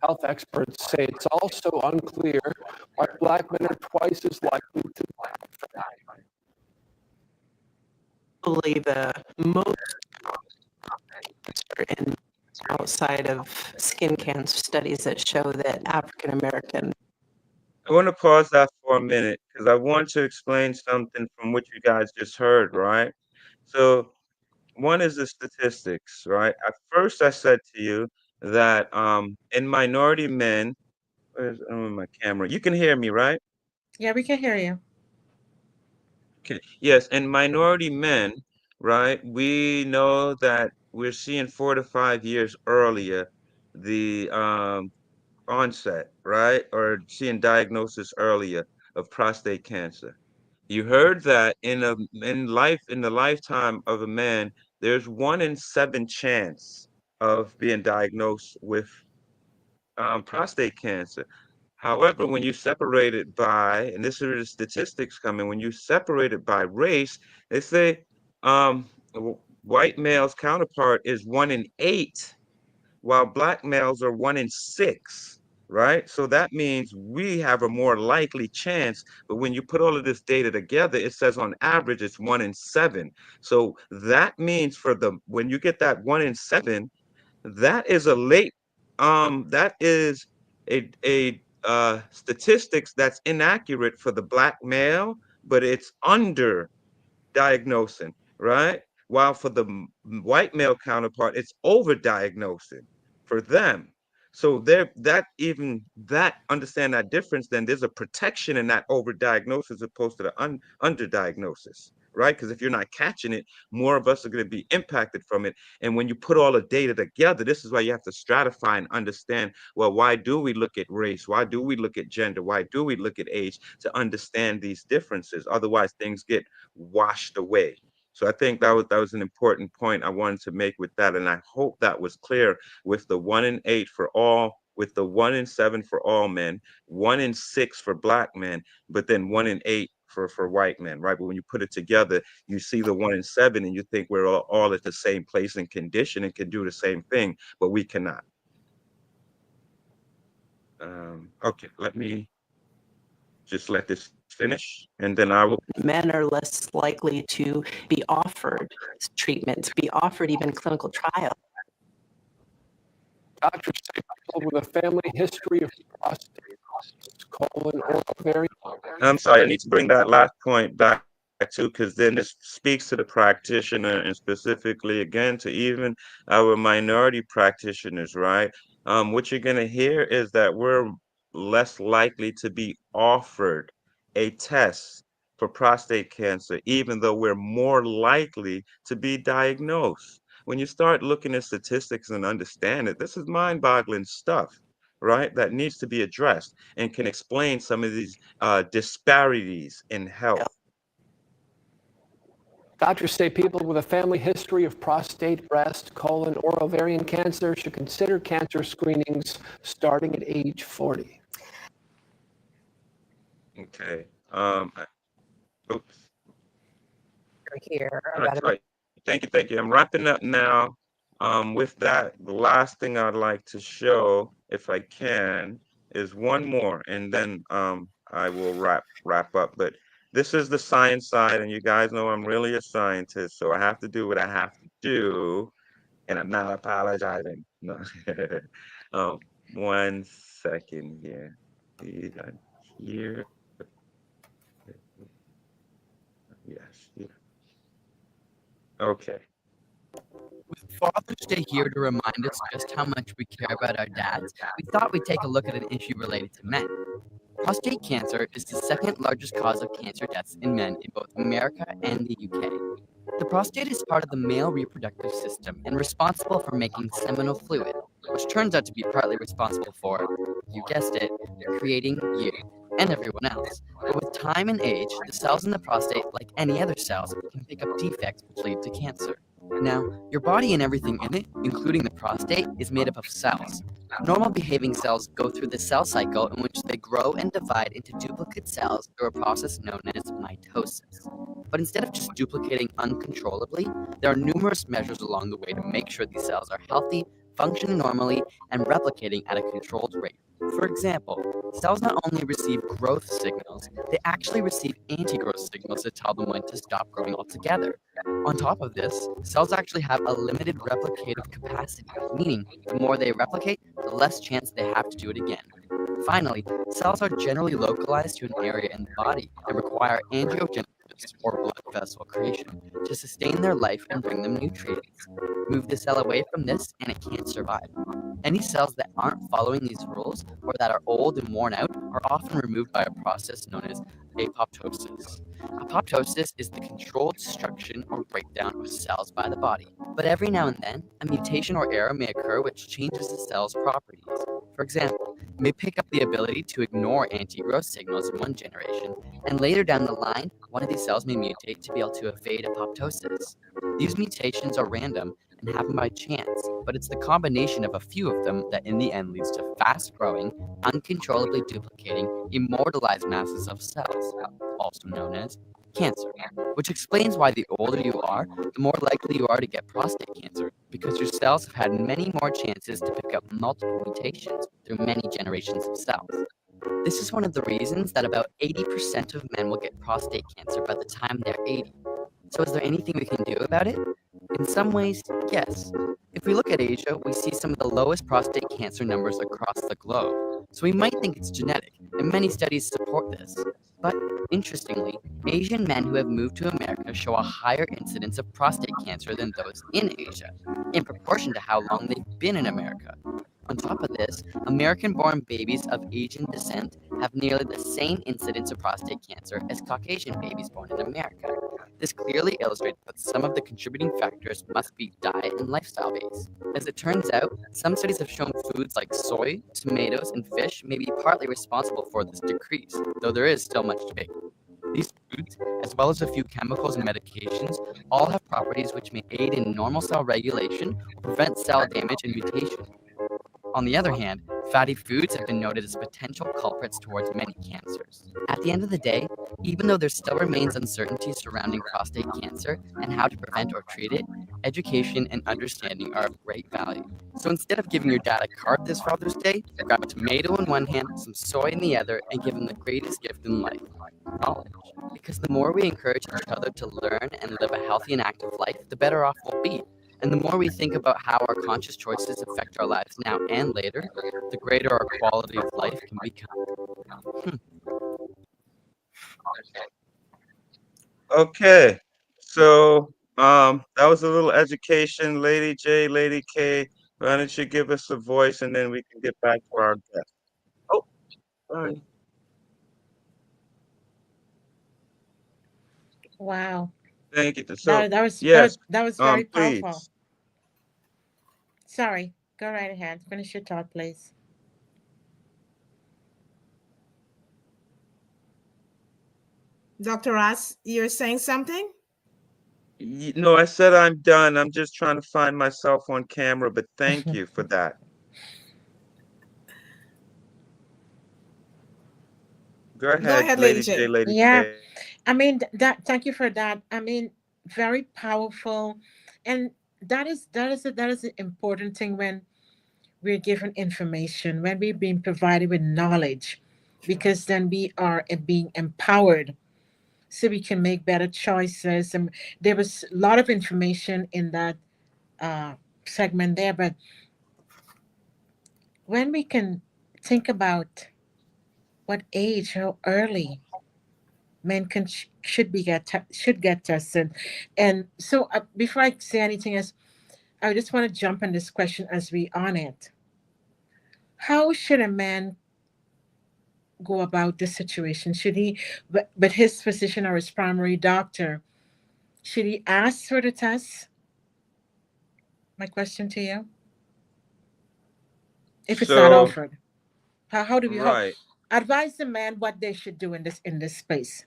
Health experts say it's also unclear why Black men are twice as likely to die. Probably the most cancer in outside of skin cancer studies that show that African American. I want to pause that for a minute because I want to explain something from what you guys just heard, right? So one is the statistics, right? At first, I said to you that in minority men, where's my camera? You can hear me, right? Yeah, we can hear you. Okay. Yes, in minority men, right? We know that we're seeing 4 to 5 years earlier the onset, right? Or seeing diagnosis earlier of prostate cancer. You heard that in the lifetime of a man, there's 1 in 7 chance of being diagnosed with prostate cancer. However, when you separate it by, and this is where the statistics come in, when you separate it by race, they say white male's counterpart is 1 in 8, while Black males are 1 in 6, right? So that means we have a more likely chance. But when you put all of this data together, it says on average it's 1 in 7. So that means when you get that 1 in 7, that is that is a statistics that's inaccurate for the Black male, but it's under diagnosing, right? While for the white male counterpart, it's over diagnosing for them. So there, that understand that difference, then there's a protection in that overdiagnosis as opposed to the underdiagnosis, right? Because if you're not catching it, more of us are going to be impacted from it. And when you put all the data together, this is why you have to stratify and understand, well, why do we look at race? Why do we look at gender? Why do we look at age? To understand these differences. Otherwise, things get washed away. So I think that was an important point I wanted to make with that. And I hope that was clear with the 1 in 8 for all, with the 1 in 7 for all men, 1 in 6 for Black men, but then 1 in 8 for white men, right? But when you put it together, you see the 1 in 7 and you think we're all at the same place and condition and can do the same thing, but we cannot. Okay, let me just let this finish, and then I will. Men are less likely to be offered treatment, be offered even clinical trial. Doctors say people with a family history of prostate, colon, or ovarian. I'm sorry, I need to bring that last point back too, because then this speaks to the practitioner and specifically again to even our minority practitioners, right? What you're going to hear is that we're less likely to be offered a test for prostate cancer, even though we're more likely to be diagnosed. When you start looking at statistics and understand it, this is mind-boggling stuff, right? That needs to be addressed and can explain some of these disparities in health. Doctors say people with a family history of prostate, breast, colon, or ovarian cancer should consider cancer screenings starting at age 40. Okay. Oops. Here. That's right. Thank you. I'm wrapping up now. With that, the last thing I'd like to show, if I can, is one more, and then I will wrap up. But this is the science side, and you guys know I'm really a scientist, so I have to do what I have to do, and I'm not apologizing. No. 1 second here. Here. Yes. Here. Okay. With Father's Day here to remind us just how much we care about our dads, we thought we'd take a look at an issue related to men. Prostate cancer is the second largest cause of cancer deaths in men in both America and the UK. The prostate is part of the male reproductive system and responsible for making seminal fluid, which turns out to be partly responsible for, you guessed it, creating you and everyone else. But with time and age, the cells in the prostate, like any other cells, can pick up defects which lead to cancer. Now, your body and everything in it, including the prostate, is made up of cells. Normal behaving cells go through the cell cycle in which they grow and divide into duplicate cells through a process known as mitosis. But instead of just duplicating uncontrollably, there are numerous measures along the way to make sure these cells are healthy, functioning normally, and replicating at a controlled rate. For example, cells not only receive growth signals, they actually receive anti-growth signals to tell them when to stop growing altogether. On top of this, cells actually have a limited replicative capacity, meaning the more they replicate, the less chance they have to do it again. Finally, cells are generally localized to an area in the body and require angiogenesis or blood vessel creation to sustain their life and bring them nutrients. Move the cell away from this and it can't survive. Any cells that aren't following these rules or that are old and worn out are often removed by a process known as apoptosis. Apoptosis is the controlled destruction or breakdown of cells by the body. But every now and then, a mutation or error may occur which changes the cell's properties. For example, it may pick up the ability to ignore anti-growth signals in one generation, and later down the line, one of these cells may mutate to be able to evade apoptosis. These mutations are random and happen by chance, but it's the combination of a few of them that in the end leads to fast-growing, uncontrollably duplicating, immortalized masses of cells, also known as cancer, which explains why the older you are, the more likely you are to get prostate cancer, because your cells have had many more chances to pick up multiple mutations through many generations of cells. This is one of the reasons that about 80% of men will get prostate cancer by the time they're 80. So is there anything we can do about it? In some ways, yes. If we look at Asia, we see some of the lowest prostate cancer numbers across the globe. So we might think it's genetic, and many studies support this. But interestingly, Asian men who have moved to America show a higher incidence of prostate cancer than those in Asia, in proportion to how long they've been in America. On top of this, American-born babies of Asian descent have nearly the same incidence of prostate cancer as Caucasian babies born in America. This clearly illustrates that some of the contributing factors must be diet and lifestyle based. As it turns out, some studies have shown foods like soy, tomatoes, and fish may be partly responsible for this decrease, though there is still much debate. These foods, as well as a few chemicals and medications, all have properties which may aid in normal cell regulation or prevent cell damage and mutation. On the other hand, fatty foods have been noted as potential culprits towards many cancers. At the end of the day, even though there still remains uncertainty surrounding prostate cancer and how to prevent or treat it, education and understanding are of great value. So instead of giving your dad a card this Father's Day, grab a tomato in one hand, some soy in the other, and give him the greatest gift in life, knowledge. Because the more we encourage each other to learn and live a healthy and active life, the better off we'll be. And the more we think about how our conscious choices affect our lives now and later, the greater our quality of life can become. Okay, so that was a little education, Lady J, Lady K. Why don't you give us a voice and then we can get back to our guest. Oh, sorry. Wow. Thank you. So That was yes, that was very please. powerful. Sorry, go right ahead. Finish your thought, please. Dr. Ross, you're saying something? No, I said I'm done. I'm just trying to find myself on camera, but thank you for that. Go ahead, Lady Lady J. J, Lady Yeah, K. I mean that. Thank you for that. I mean, very powerful, and that is an important thing when we're given information, when we're being provided with knowledge, because then we are being empowered so we can make better choices. And there was a lot of information in that uh, segment there, but when we can think about what age, how early men can should get tested, and so before I say anything else, I just want to jump on this question as we on it. How should a man go about this situation? Should he, but his physician or his primary doctor, should he ask for the test? My question to you. If it's not So, offered, how do we right. advise the man what they should do in this space?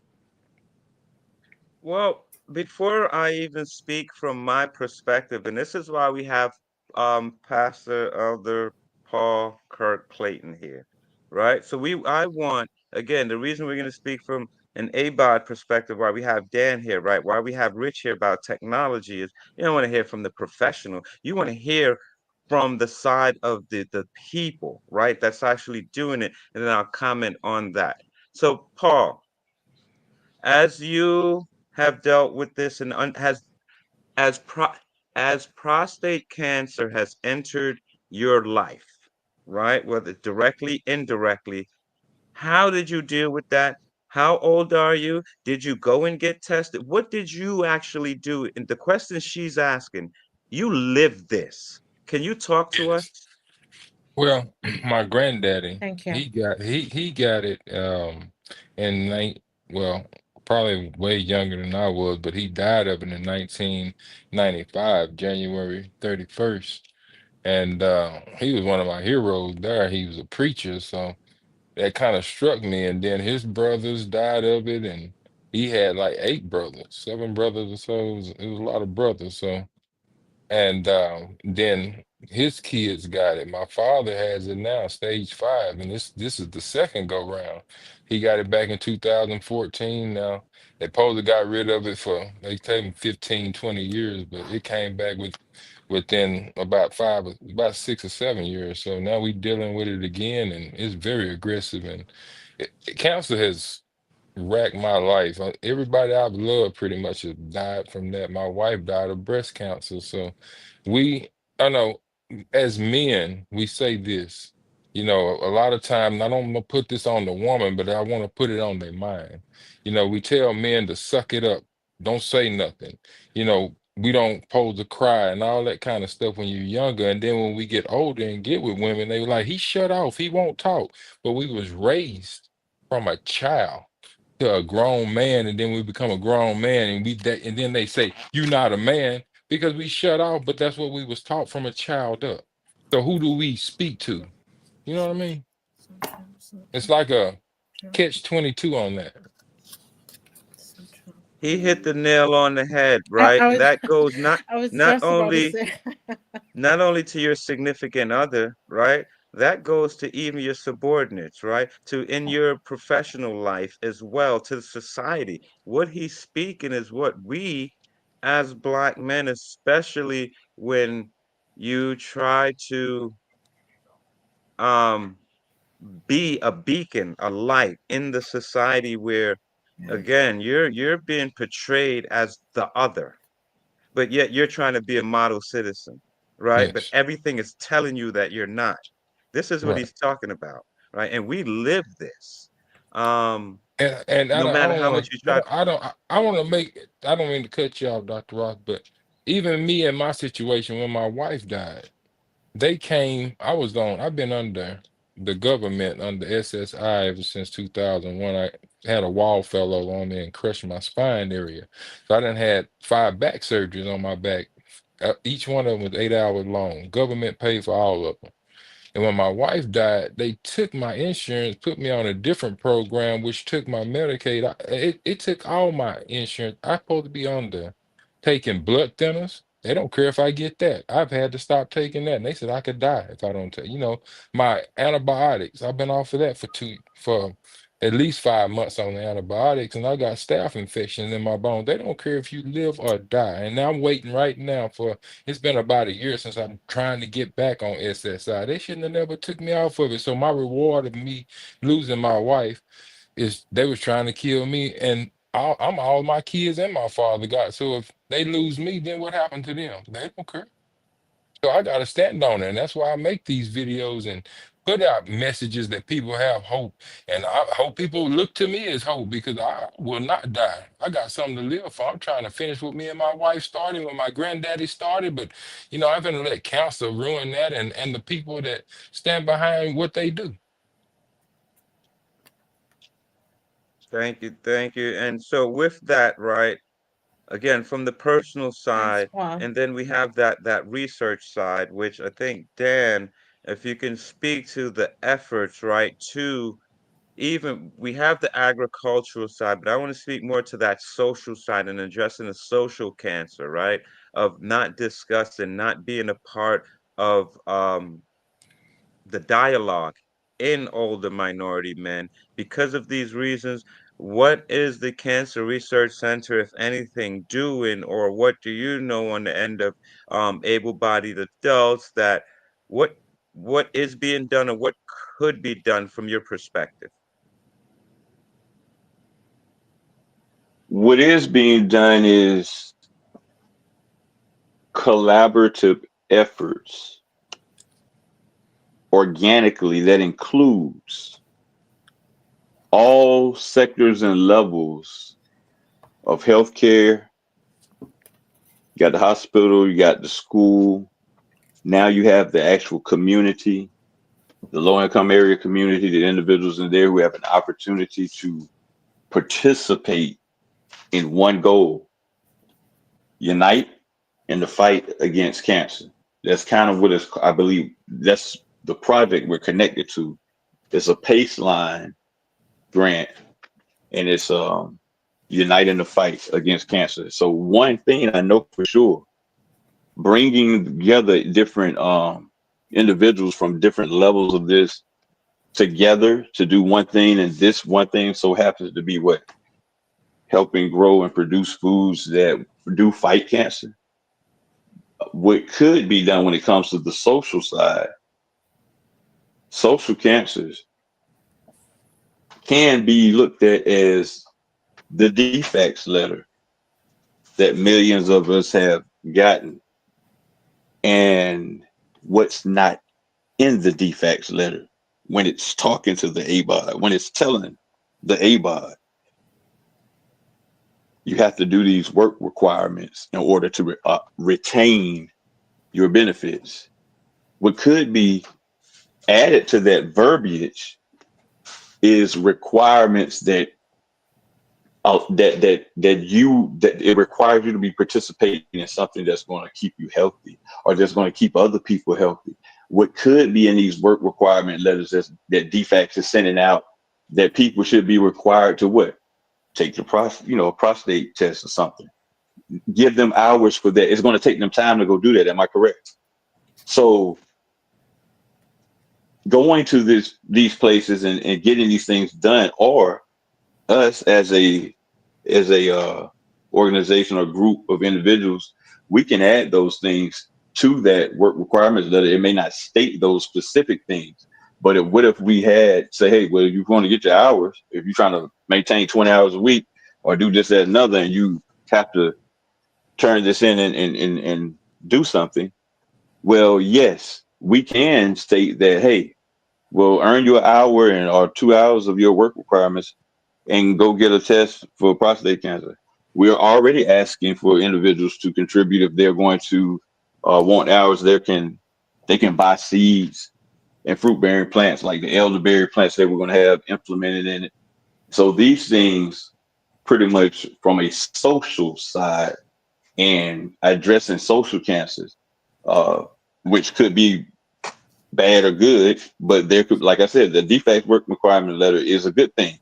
Well, before I even speak from my perspective, and this is why we have Pastor Elder Paul Kirk Clayton here, right? So I want, again, the reason we're going to speak from an ABAWD perspective, why we have Dan here, right? Why we have Rich here about technology is you don't want to hear from the professional. You want to hear from the side of the people, right? That's actually doing it, and then I'll comment on that. So, Paul, as you have dealt with this and has as pro as prostate cancer has entered your life, right? Whether directly, indirectly, how did you deal with that? How old are you? Did you go and get tested? What did you actually do? And the question she's asking, you lived this. Can you talk to us? Well, my granddaddy, Thank you. he got it in well, probably way younger than I was, but he died of it in 1995, January 31st. And he was one of my heroes there. He was a preacher, so that kind of struck me. And then his brothers died of it, and he had like 8 brothers, 7 brothers or so. It was a lot of brothers. So and then his kids got it. My father has it now, stage 5, and this is the second go round. He got it back in 2014. Now they probably got rid of it for they take him 15, 20 years, but it came back within about 6 or 7 years. So now we dealing with it again, and it's very aggressive. And cancer has wrecked my life. Everybody I've loved pretty much has died from that. My wife died of breast cancer. So we, I know, as men, we say this, a lot of time, I don't want to put this on the woman, but I want to put it on their mind. We tell men to suck it up, don't say nothing. You know, we don't supposed to cry and all that kind of stuff when you're younger. And then when we get older and get with women, they were like, he shut off, he won't talk. But we was raised from a child to a grown man, and then we become a grown man, and and then they say, you're not a man because we shut off, but that's what we was taught from a child up. So who do we speak to? You know what I mean? It's like a catch-22 on that. He hit the nail on the head, I, right? I was That goes not I was not just about to only say. not only to your significant other, right? That goes to even your subordinates, right? To in your professional life as well, to society. What he's speaking is what we as Black men, especially when you try to um be a beacon, a light in the society where again you're being portrayed as the other, but yet you're trying to be a model citizen, right? But Yes, everything is telling you that you're not. This is what right. he's talking about, right? And we live this. Um, And no I matter don't how want much to, you try. I want to make, I don't mean to cut you off, Dr. Ross, but even me in my situation, when my wife died, they came, I've been under the government, under SSI ever since 2001. I had a wall fell over on me and crushed my spine area. So I done had 5 back surgeries on my back. Each one of them was 8 hours long. Government paid for all of them. And when my wife died, they took my insurance, put me on a different program, which took my Medicaid. It took all my insurance. I'm supposed to be on the taking blood thinners. They don't care if I get that. I've had to stop taking that. And they said I could die if I don't take, my antibiotics. I've been off of that for at least 5 months on the antibiotics, and I got staph infections in my bones. They don't care if you live or die. And now I'm waiting right now it's been about a year since I'm trying to get back on SSI. They shouldn't have never took me off of it. So my reward of me losing my wife is they was trying to kill me, and I'm all my kids and my father got. So if they lose me, then what happened to them? They don't care. So I got to stand on it. And that's why I make these videos and put out messages that people have hope. And I hope people look to me as hope, because I will not die. I got something to live for. I'm trying to finish what me and my wife started, when my granddaddy started. But, I'm going to let cancer ruin that, and the people that stand behind what they do. Thank you. And so with that, right? Again, from the personal side, Wow. and then we have that research side, which I think Dan, if you can speak to the efforts, right, to even we have the agricultural side, but I want to speak more to that social side and addressing the social cancer, right? Of not discussing, not being a part of the dialogue in older minority men. Because of these reasons, what is the Cancer Research Center, if anything, doing, or what do you know on the end of able-bodied adults, that what what is being done, or what could be done from your perspective? What is being done is collaborative efforts organically that includes all sectors and levels of healthcare. You got the hospital, you got the school. Now you have the actual community, the low-income area community, the individuals in there who have an opportunity to participate in one goal: unite in the fight against cancer. That's kind of what it's, I believe, that's the project we're connected to. It's a Paceline grant, and it's unite in the fight against cancer. So one thing I know for sure, bringing together different individuals from different levels of this together to do one thing, and this one thing so happens to be what? Helping grow and produce foods that do fight cancer. What could be done when it comes to the social side, social cancers can be looked at as the defects letter that millions of us have gotten, and what's not in the defects letter when it's talking to the ABAWD, when it's telling the ABAWD, you have to do these work requirements in order to retain your benefits. What could be added to that verbiage is requirements that it requires you to be participating in something that's going to keep you healthy or that's going to keep other people healthy. What could be in these work requirement letters that DFACS is sending out, that people should be required to what? Take the prostate test or something. Give them hours for that. It's going to take them time to go do that. Am I correct? So going to these places and getting these things done, or us as a organization or group of individuals, we can add those things to that work requirements letter. It may not state those specific things, but what if we had say, hey, well, you're going to get your hours if you're trying to maintain 20 hours a week or do this, that, another, and you have to turn this in and do something. Well, yes, we can state that, hey, we'll earn you an hour or 2 hours of your work requirements and go get a test for prostate cancer. We are already asking for individuals to contribute if they're going to want hours. They can buy seeds and fruit-bearing plants like the elderberry plants that we're going to have implemented in it. So these things, pretty much from a social side and addressing social cancers, which could be bad or good, but there could, like I said, the DFACS work requirement letter is a good thing.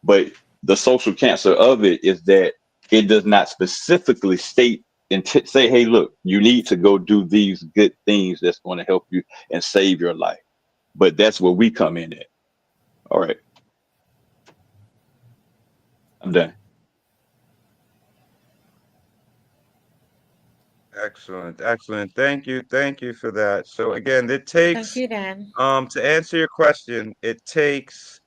But the social cancer of it is that it does not specifically state and say, hey, look, you need to go do these good things that's going to help you and save your life. But that's where we come in at. All right. I'm done. Excellent. Thank you for that. So again, it takes, Thank you, Dan. to answer your question, it takes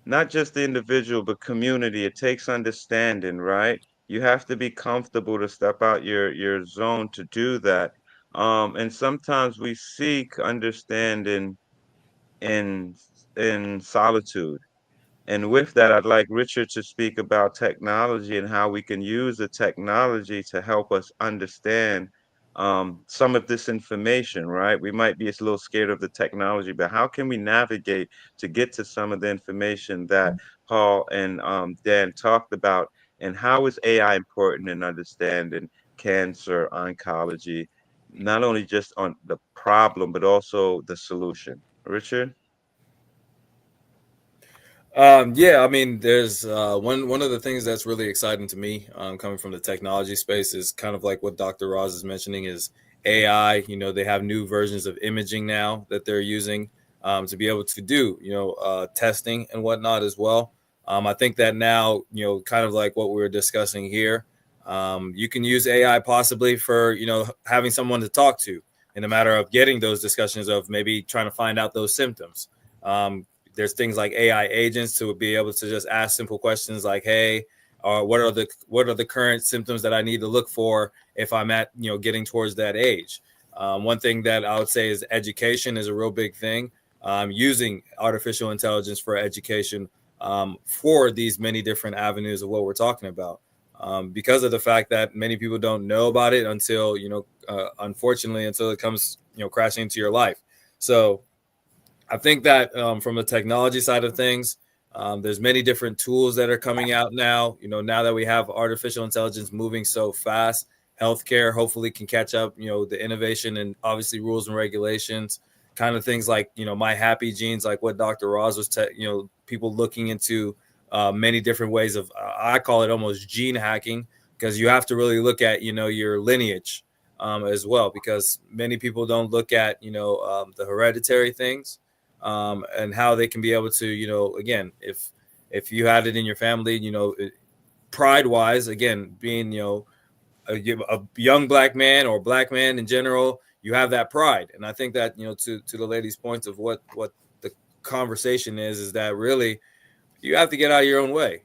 not just the individual, but community. It takes understanding, right? You have to be comfortable to step out your zone to do that. And sometimes we seek understanding in solitude. And with that, I'd like Richard to speak about technology and how we can use the technology to help us understand some of this information, right? We might be a little scared of the technology, but how can we navigate to get to some of the information that Paul and Dan talked about? And how is AI important in understanding cancer, oncology, not only just on the problem, but also the solution? Richard? Yeah, I mean, there's one of the things that's really exciting to me, coming from the technology space, is kind of like what Dr. Roz is mentioning is AI. You know, they have new versions of imaging now that they're using to be able to do, testing and whatnot as well. I think that now, kind of like what we were discussing here, you can use AI possibly for, having someone to talk to in a matter of getting those discussions of maybe trying to find out those symptoms. There's things like AI agents to be able to just ask simple questions like, hey, what are the current symptoms that I need to look for if I'm at, getting towards that age? One thing that I would say is education is a real big thing. Using artificial intelligence for education for these many different avenues of what we're talking about. Because of the fact that many people don't know about it until, unfortunately, until it comes, crashing into your life. So I think that from the technology side of things, there's many different tools that are coming out now. Now that we have artificial intelligence moving so fast, healthcare hopefully can catch up, the innovation and obviously rules and regulations, kind of things like, my happy genes, like what Dr. Roz was, people looking into many different ways of, I call it almost gene hacking, because you have to really look at, your lineage as well, because many people don't look at, the hereditary things. And how they can be able to, again, if you had it in your family, pride wise, again, being, a young black man or black man in general, you have that pride. And I think that, to the lady's points of what the conversation is that really you have to get out of your own way,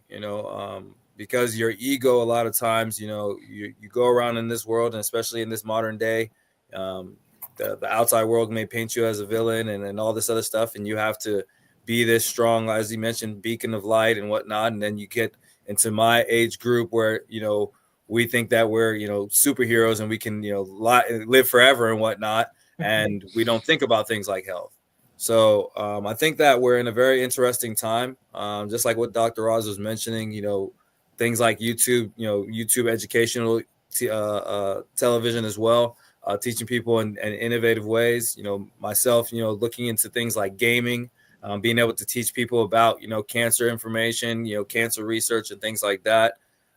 because your ego, a lot of times, you go around in this world, and especially in this modern day, the outside world may paint you as a villain and all this other stuff. And you have to be this strong, as you mentioned, beacon of light and whatnot. And then you get into my age group where, we think that we're, superheroes and we can, live forever and whatnot. And we don't think about things like health. So I think that we're in a very interesting time, just like what Dr. Roz was mentioning, things like YouTube, YouTube educational television as well, teaching people in innovative ways. Myself, looking into things like gaming, being able to teach people about, cancer information, cancer research and things like that.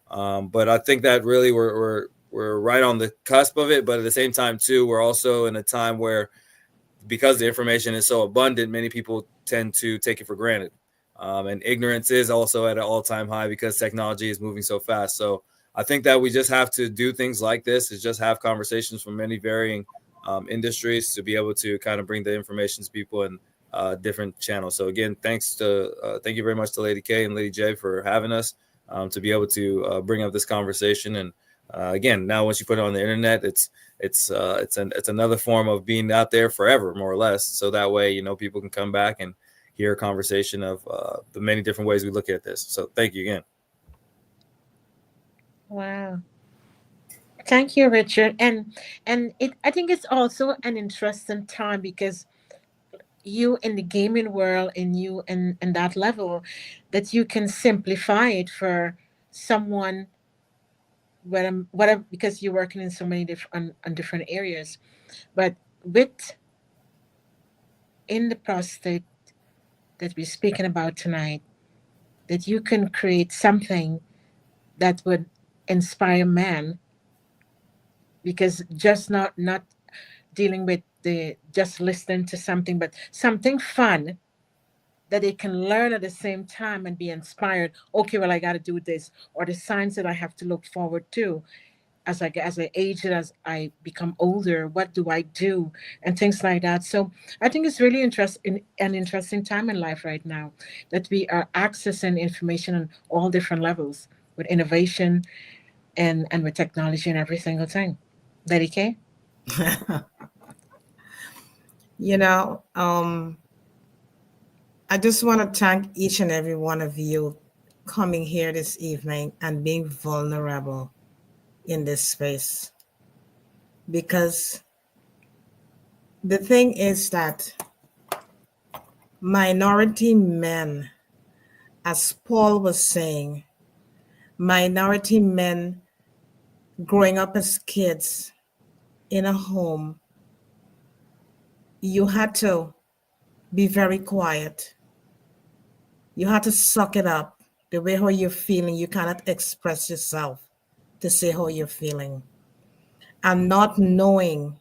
But I think that really we're right on the cusp of it. But at the same time, too, we're also in a time where, because the information is so abundant, many people tend to take it for granted. And ignorance is also at an all-time high because technology is moving so fast. So I think that we just have to do things like this, is just have conversations from many varying industries to be able to kind of bring the information to people in different channels. So again, thank you very much to Lady K and Lady J for having us to be able to bring up this conversation. And again, now once you put it on the internet, it's another form of being out there forever, more or less. So that way, people can come back and hear a conversation of the many different ways we look at this. So thank you again. Wow. Thank you, Richard. And I think it's also an interesting time because you in the gaming world and you in that level that you can simplify it for someone, whatever, because you're working in so many different on different areas. But with in the prostate that we're speaking about tonight, that you can create something that would inspire man, because just not dealing with the just listening to something, but something fun that they can learn at the same time and be inspired. Okay, well, I got to do this, or the signs that I have to look forward to as I age and as I become older. What do I do, and things like that. So I think it's really an interesting time in life right now that we are accessing information on all different levels with innovation and with technology and every single thing. Lady K? I just want to thank each and every one of you coming here this evening and being vulnerable in this space. Because the thing is that minority men, as Paul was saying, minority men growing up as kids in a home, you had to be very quiet. You had to suck it up. The way how you're feeling, you cannot express yourself to say how you're feeling. And not knowing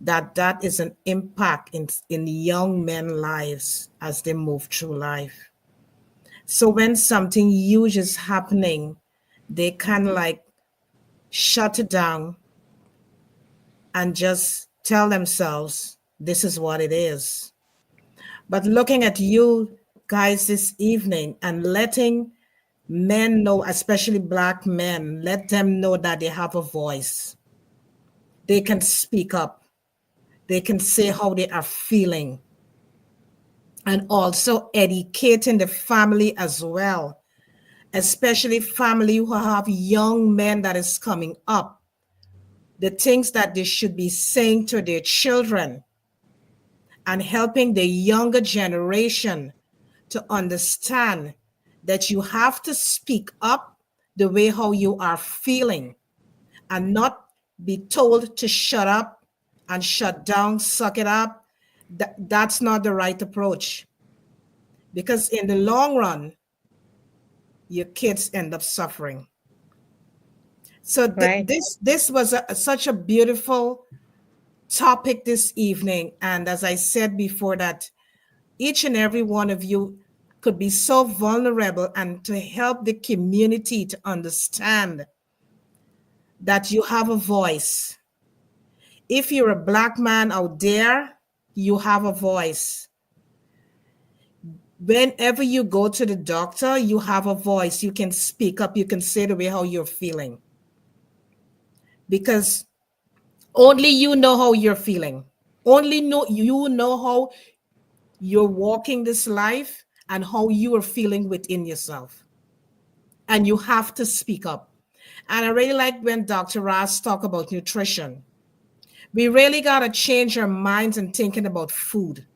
that that is an impact in young men's lives as they move through life. So when something huge is happening, they kind of like shut it down and just tell themselves, this is what it is. But looking at you guys this evening and letting men know, especially Black men, let them know that they have a voice. They can speak up. They can say how they are feeling. And also educating the family as well, especially family who have young men that is coming up, the things that they should be saying to their children, and helping the younger generation to understand that you have to speak up the way how you are feeling and not be told to shut up and shut down, suck it up. That's not the right approach, because in the long run, your kids end up suffering. So Right. this was such a beautiful topic this evening. And as I said before, that each and every one of you could be so vulnerable and to help the community to understand that you have a voice. If you're a Black man out there, you have a voice. Whenever you go to the doctor, you have a voice. You can speak up. You can say the way how you're feeling. Because only you know how you're feeling. Only you know how you're walking this life and how you are feeling within yourself. and you have to speak up. And I really like when Dr. Ross talk about nutrition. We really got to change our minds and thinking about food,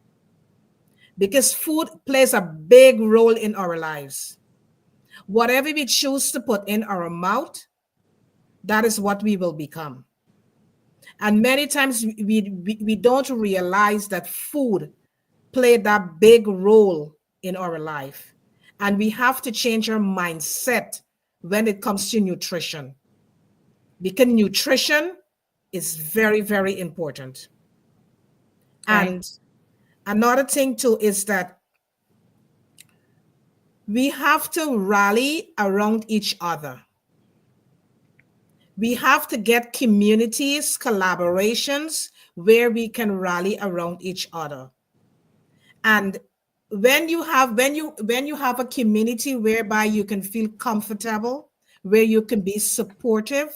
because food plays a big role in our lives. Whatever we choose to put in our mouth, that is what we will become. And many times we don't realize that food played that big role in our life. And we have to change our mindset when it comes to nutrition, because nutrition is very, very important. Right. And another thing too is that we have to rally around each other. We have to get communities, collaborations where we can rally around each other. And when you have a community whereby you can feel comfortable, where you can be supportive,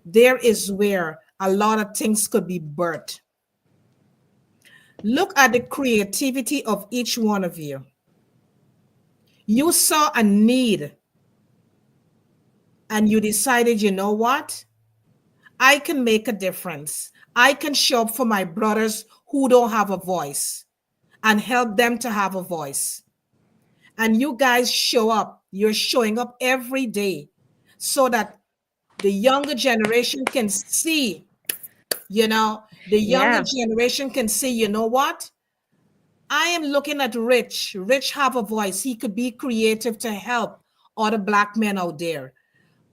there is where a lot of things could be birthed. Look at the creativity of each one of you. You saw a need and you decided, you know what? I can make a difference. I can show up for my brothers who don't have a voice and help them to have a voice. And you guys show up. You're showing up every day so that the younger generation can see, the younger generation can see, you know what? I am looking at Rich. Rich have a voice. He could be creative to help other Black men out there.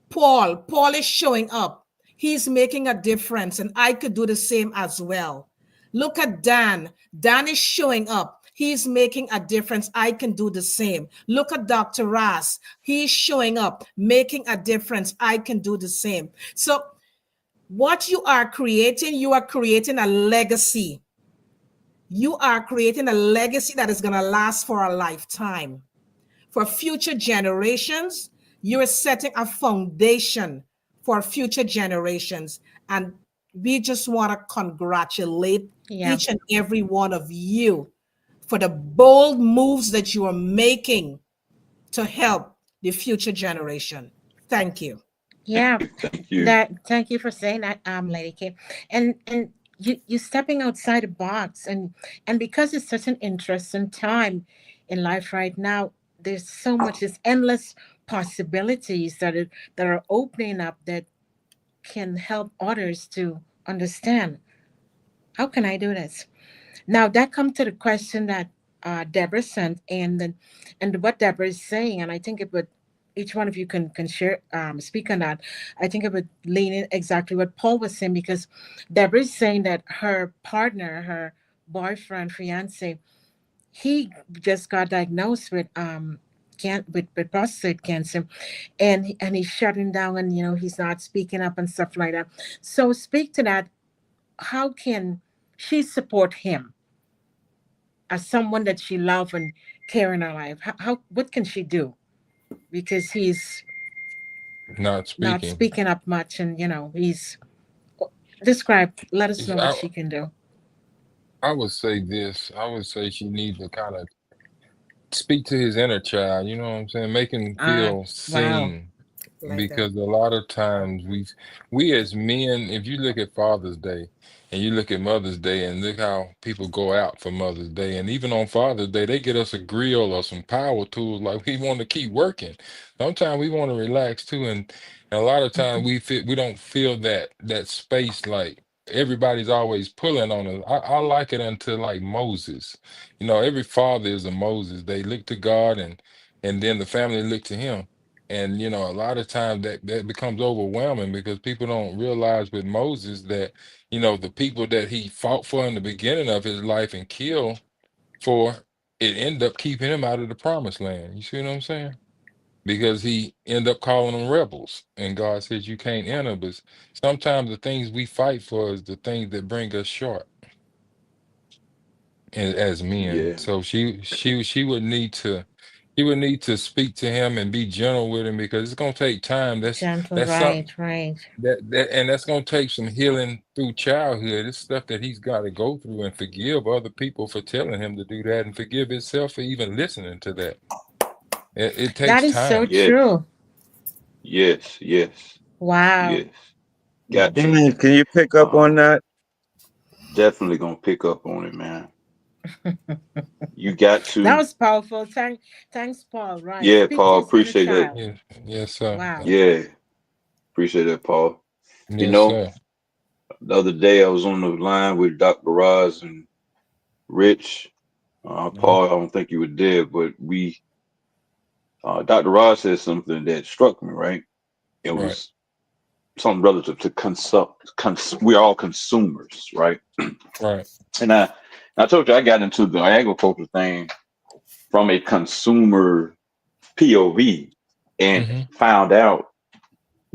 Paul is showing up. He's making a difference, and I could do the same as well. Look at Dan. Dan is showing up. He's making a difference. I can do the same. Look at Dr. Ross. He's showing up, making a difference. I can do the same. So what you are creating a legacy. You are creating a legacy that is going to last for a lifetime. For future generations, you are setting a foundation for future generations. And we just want to congratulate each and every one of you for the bold moves that you are making to help the future generation. Thank you. Yeah. Thank you. Thank you for saying that, Lady K. And you stepping outside the box, and because it's such an interesting time in life right now, there's so much, there's endless possibilities that are opening up that can help others to understand, how can I do this? Now that comes to the question that Deborah sent, and what Deborah is saying, and I think it would, each one of you can share, speak on that. I think it would lean in exactly what Paul was saying, because Deborah is saying that her partner, her boyfriend, fiance, he just got diagnosed with with prostate cancer, and he's shutting down, and he's not speaking up and stuff like that. So speak to that. How can she support him as someone that she loves and care in her life? What can she do? Because he's Not not speaking. speaking up much, and he's let us know what she can do. I would say this. I would say she needs to kind of speak to his inner child. You know what I'm saying? Make him feel seen. Because a lot of times we as men, if you look at Father's Day and you look at Mother's Day and look how people go out for Mother's Day, and even on Father's Day, they get us a grill or some power tools, like we want to keep working. Sometimes we want to relax too, and a lot of times we don't feel that space, like everybody's always pulling on us. I like it until like Moses. Every father is a Moses. They look to God, and then the family look to him. And a lot of times that becomes overwhelming, because people don't realize with Moses that the people that he fought for in the beginning of his life and killed for, it ended up keeping him out of the promised land. You see what I'm saying? Because he ended up calling them rebels, and God says you can't enter. But sometimes the things we fight for is the things that bring us short as men. Yeah. So she would need to. He would need to speak to him and be gentle with him, because it's gonna take time. Gentle, That's something right. and that's gonna take some healing through childhood. It's stuff that he's got to go through, and forgive other people for telling him to do that, and forgive himself for even listening to that. It takes That is time. so Yeah. true. Yes, yes, Wow. yes. Got to. Dan, can you pick up on Um, that? definitely gonna pick up on it, man. You got That to. was powerful. Thanks, Paul. Right. Yeah, Speak to Paul. his inner Appreciate that. child. Yes, yes, sir. Wow. Yeah, appreciate that, Paul. You Yes, know, sir. the other day I was on the line with Dr. Roz and Rich. Mhm. Paul, I don't think you were there, but Dr. Roz said something that struck me, right? It Right, was something relative to we're all consumers, right? right. And I told you I got into the agriculture thing from a consumer POV and Mm-hmm. found out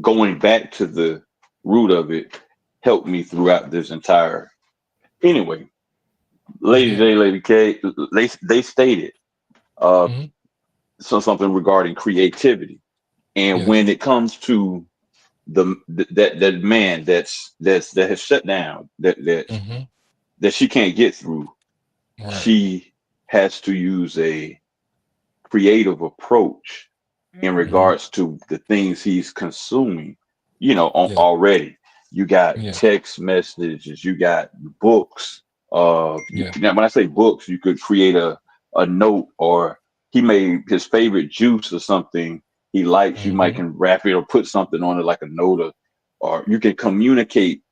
going back to the root of it helped me throughout this entire. Anyway, Lady Mm-hmm. J, Lady K, they stated uh Mm-hmm. something regarding creativity, and Yes. when it comes to that man that has shut down, Mm-hmm. that she can't get through, Right. she has to use a creative approach in Mm. Mm-hmm. regards to the things he's consuming, Yeah. already. You got Yes. text messages, you got books. Yeah. Now when I say books, you could create a note, or he made his favorite juice or something he likes. You might Mm-hmm. can wrap it or put something on it like a note, or you can communicate.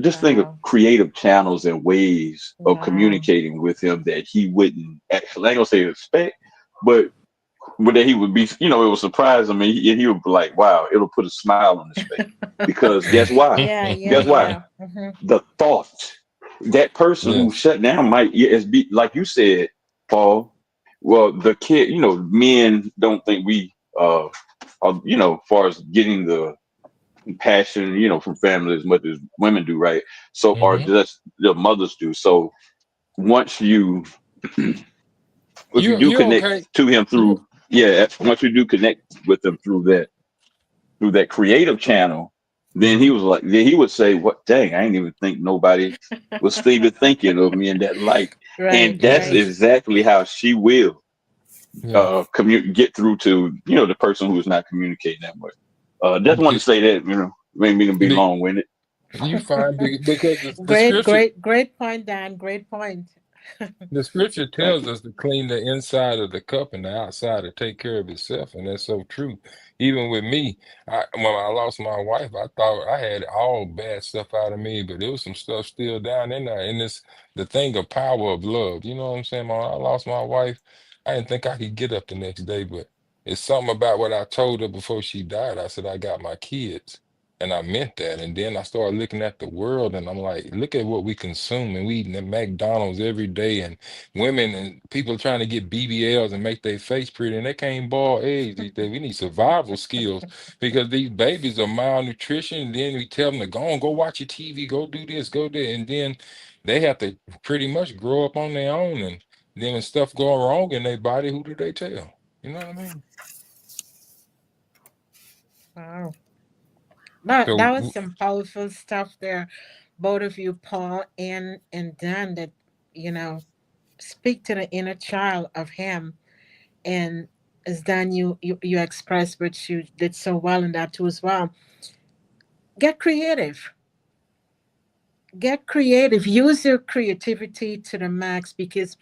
Just think of Wow. creative channels and ways of Wow. communicating with him that he wouldn't actually, I ain't gonna say expect, but that he would be, it would surprise him, and he would be like, wow, it'll put a smile on his face. Because guess why? Yeah, yeah, Guess why? yeah. Hmm. The thought that person who Yes. shut down might, as be like you said, Paul. Well, the kid, men don't think we, as far as getting the passion, from family as much as women do, right? So, or Mm-hmm. just the mothers do. So once you, if you do You connect okay? to him You through, yeah, once you do connect with him through that creative channel, then mm-hmm. then he would say, "What? Dang, I ain't even think nobody was even thinking of me in that light." Right, And that's right. Yes. exactly how she will Yeah. get through to the person who is not communicating that way. Just wanted to Okay. say that, maybe me to be The, long winded. you find because the Great, scripture great, great point, Dan. Great point. the scripture Thank tells you. us to clean the inside of the cup and the outside to take care of itself, and that's so true. Even with me, when I lost my wife, I thought I had all bad stuff out of me, but there was some stuff still down in there. And it's the thing of power of love. You know what I'm saying? When I lost my wife, I didn't think I could get up the next day, but it's something about what I told her before she died. I said I got my kids. And I meant that. And then I started looking at the world and I'm like, look at what we consume. And we eating at McDonald's every day. And women and people trying to get BBLs and make their face pretty. And they can't boil eggs these days. We need survival skills because these babies are malnutrition. And then we tell them to go watch your TV, go do this, go there. And then they have to pretty much grow up on their own. And then when stuff go wrong in their body, who do they tell? You know what I mean? Wow. That was So, some powerful stuff there, both of you, Paul and Dan, that, you know, speak to the inner child of him. And as Dan, you expressed, which you did so well in that too as well. Get creative. Get creative. Use your creativity to the max because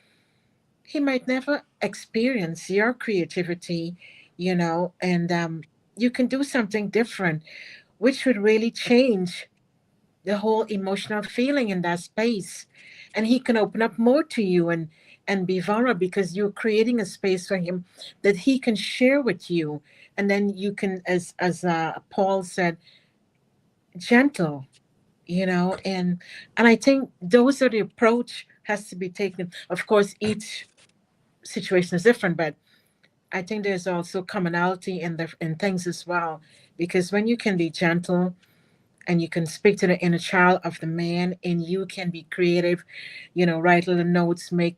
he might never experience your creativity, and you can do something different, which would really change the whole emotional feeling in that space. And he can open up more to you and be vulnerable because you're creating a space for him that he can share with you. And then you can, as Paul said, gentle, and I think those are the approach has to be taken. Of course, each situation is different, but I think there's also commonality in things as well. Because when you can be gentle and you can speak to the inner child of the man, and you can be creative, write little notes, make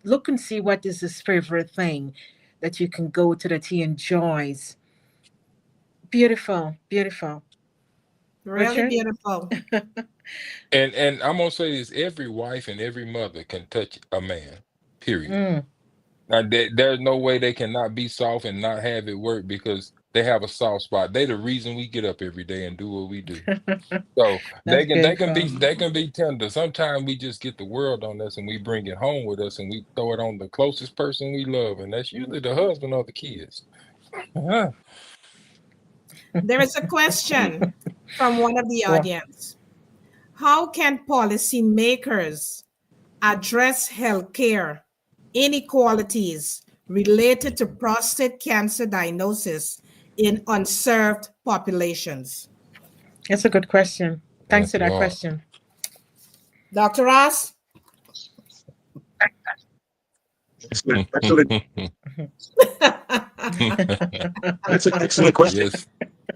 look and see what is his favorite thing that you can go to that he enjoys. Beautiful, beautiful. Really Richard? beautiful. and I'm gonna say this: every wife and every mother can touch a man. Period. Mm, Now, there's no way they cannot be soft and not have it work because they have a soft spot. They the reason we get up every day and do what we do. So That's they good, can be Paul. tender. Sometimes we just get the world on us and we bring it home with us and we throw it on the closest person we love, and that's usually the husband or the kids. Uh-huh. There is a question from one of the Well, audience. How can policymakers address healthcare inequalities related to prostate cancer diagnosis in unserved populations? that's a good question. Thanks Thank for you, that Lord. question. Dr. Ross? Excellent. That's an excellent question. Yes,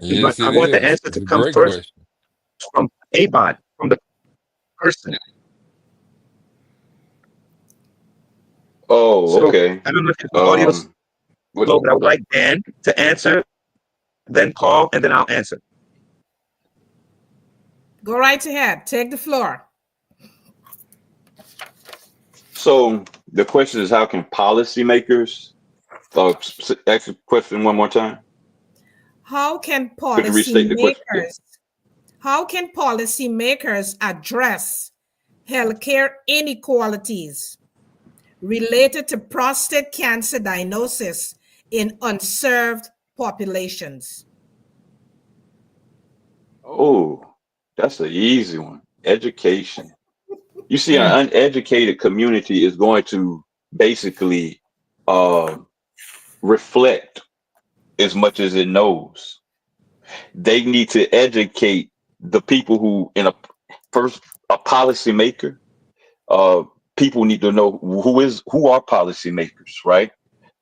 But yes, I it want the is. answer It's to a come great first question. from ABAWD, from the person. Oh, So okay. I don't know if the audio is What? low, but I would like Dan to answer, then Paul, and then I'll answer. Go right ahead. Take the floor. So the question is, how can policymakers? Ask the question one more time. How can Could you restate the question? policymakers address healthcare inequalities related to prostate cancer diagnosis in unserved populations? Oh, that's an easy one. Education. You see, an uneducated community is going to basically reflect as much as it knows. They need to educate the people who, first, a policymaker. Uh, People need to know who are policymakers, right?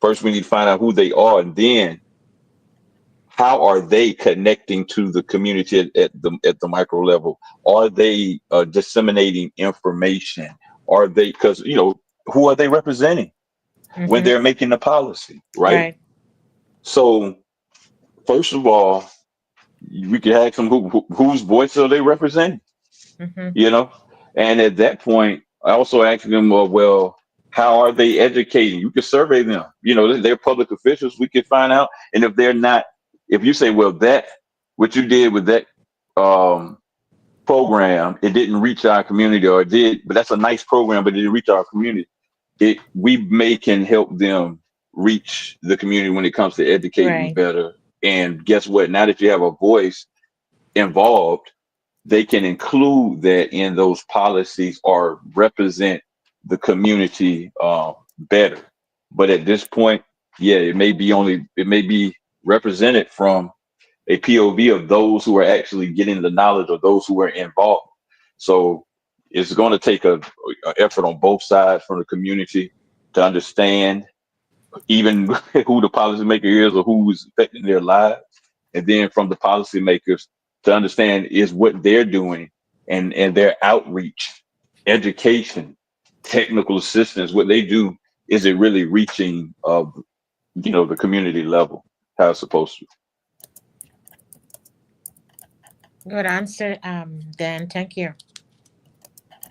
First, we need to find out who they are, and then how are they connecting to the community at the micro level? Are they disseminating information? Are they, because who are they representing when they're making the policy, right? Right. So first of all, we can ask them whose voice are they representing, you know? And at that point, I also ask them, well, how are they educating? You can survey them. They're public officials. We can find out. And if they're not, if you say, well, what you did with that program, it didn't reach our community, or it did, but that's a nice program, but it didn't reach our community. We can help them reach the community when it comes to educating Right. better. And guess what? Now that you have a voice involved, they can include that in those policies or represent the community better. But at this point, yeah, it may be represented from a POV of those who are actually getting the knowledge, or those who are involved. So it's going to take a effort on both sides from the community to understand even who the policymaker is or who's affecting their lives, and then from the policymakers to understand is what they're doing and their outreach, education, technical assistance, what they do, is it really reaching the community level how it's supposed to? Good answer, Dan. Thank you.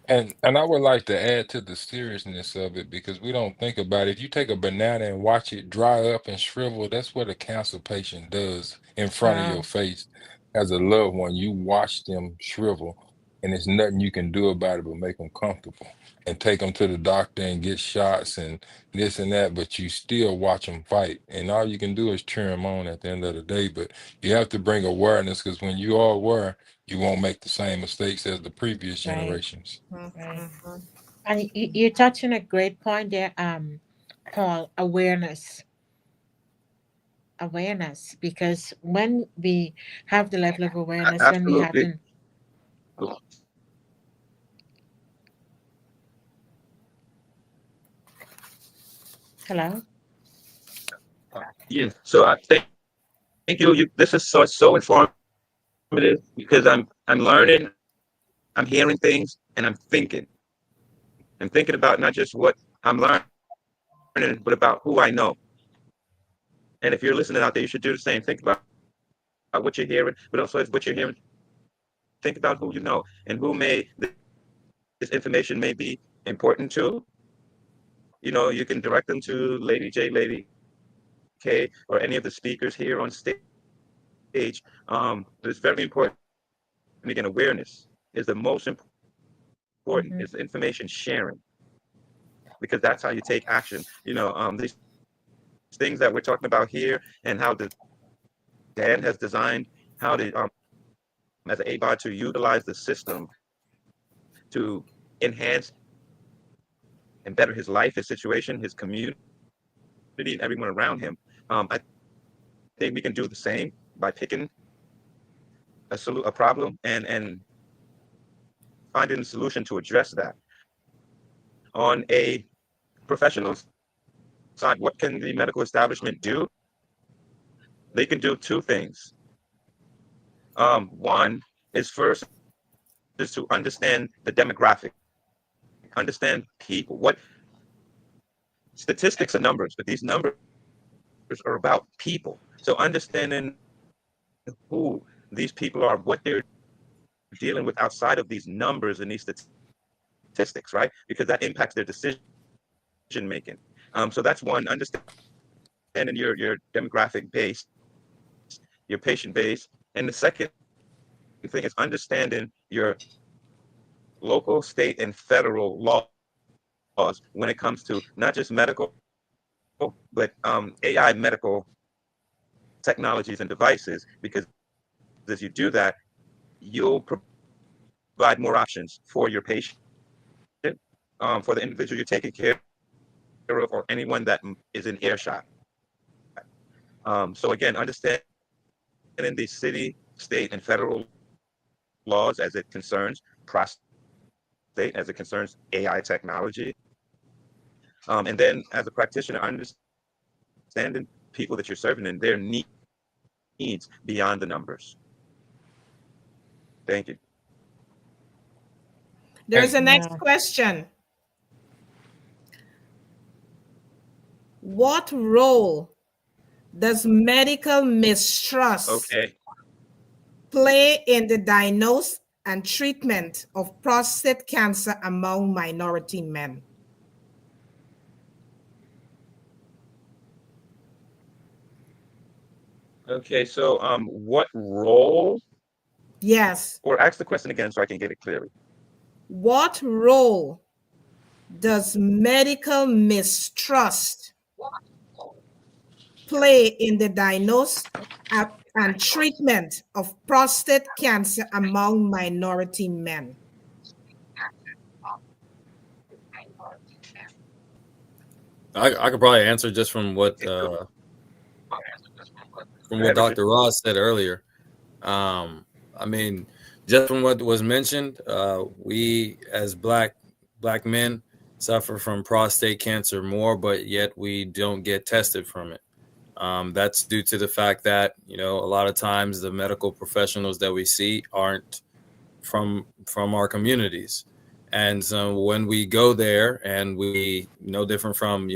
And I would like to add to the seriousness of it, because we don't think about it. If you take a banana and watch it dry up and shrivel, that's what a cancer patient does in front of your face. As a loved one, you watch them shrivel, and there's nothing you can do about it but make them comfortable and take them to the doctor and get shots and this and that, but you still watch them fight. And all you can do is cheer them on at the end of the day. But you have to bring awareness, because when you are aware, you won't make the same mistakes as the previous Right. generations. Right. And you're touching a great point there, Paul. Awareness, because when we have the level of awareness, when we have Absolutely. the hello. Yes. So I thank you. This is so informative, because I'm learning, I'm hearing things, and I'm thinking. I'm thinking about not just what I'm learning, but about who I know. And if you're listening out there, you should do the same. Think about what you're hearing, but also as what you're hearing, think about who you know and who this information may be important to. You can direct them to Lady J, Lady K, or any of the speakers here on stage. stage, it's very important. Again, awareness is the most important. Is information sharing, because that's how you take action. These things that we're talking about here, and how the Dan has designed how to, as an ABAWD, to utilize the system to enhance and better his life, his situation, his community, and everyone around him. I think we can do the same by picking a problem and finding a solution to address that. On a professional side, what can the medical establishment do? They can do two things. One is first is to understand the demographic, understand people. What statistics are numbers, but these numbers are about people. So understanding who these people are, what they're dealing with outside of these numbers and these statistics, right? Because that impacts their decision making. So that's one, understanding your demographic base, your patient base. And the second thing is understanding your local, state, and federal laws when it comes to not just medical, but AI medical technologies and devices, because as you do that, you'll provide more options for your patient, for the individual you're taking care of, or anyone that is in earshot. So again, understanding the city, state, and federal laws as it concerns prostate, as it concerns AI technology. And then as a practitioner, understanding people that you're serving and their needs beyond the numbers. Thank you. There's a Yeah. next question. What role does medical mistrust play in the diagnosis and treatment of prostate cancer among minority men? Okay, so what role? Yes. Or ask the question again so I can get it clearly. What role does medical mistrust play in the diagnosis and treatment of prostate cancer among minority men? I could probably answer just from what Dr. Ross said earlier. I mean, just from what was mentioned, we as black men suffer from prostate cancer more, but yet we don't get tested from it. That's due to the fact that, a lot of times the medical professionals that we see aren't from our communities. And so when we go there, and we no different from,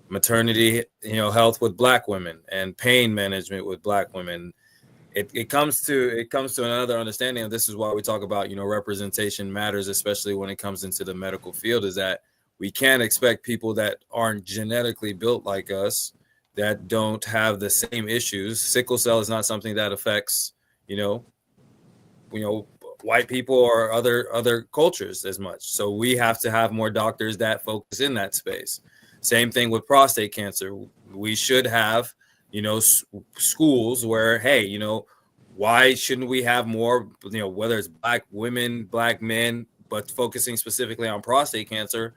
maternity, health with black women and pain management with black women, it comes to another understanding of, this is why we talk about, representation matters, especially when it comes into the medical field, is that we can't expect people that aren't genetically built like us, that don't have the same issues. Sickle cell is not something that affects, white people or other cultures as much. So we have to have more doctors that focus in that space. Same thing with prostate cancer. We should have, schools where, hey, why shouldn't we have more, whether it's black women, black men, but focusing specifically on prostate cancer,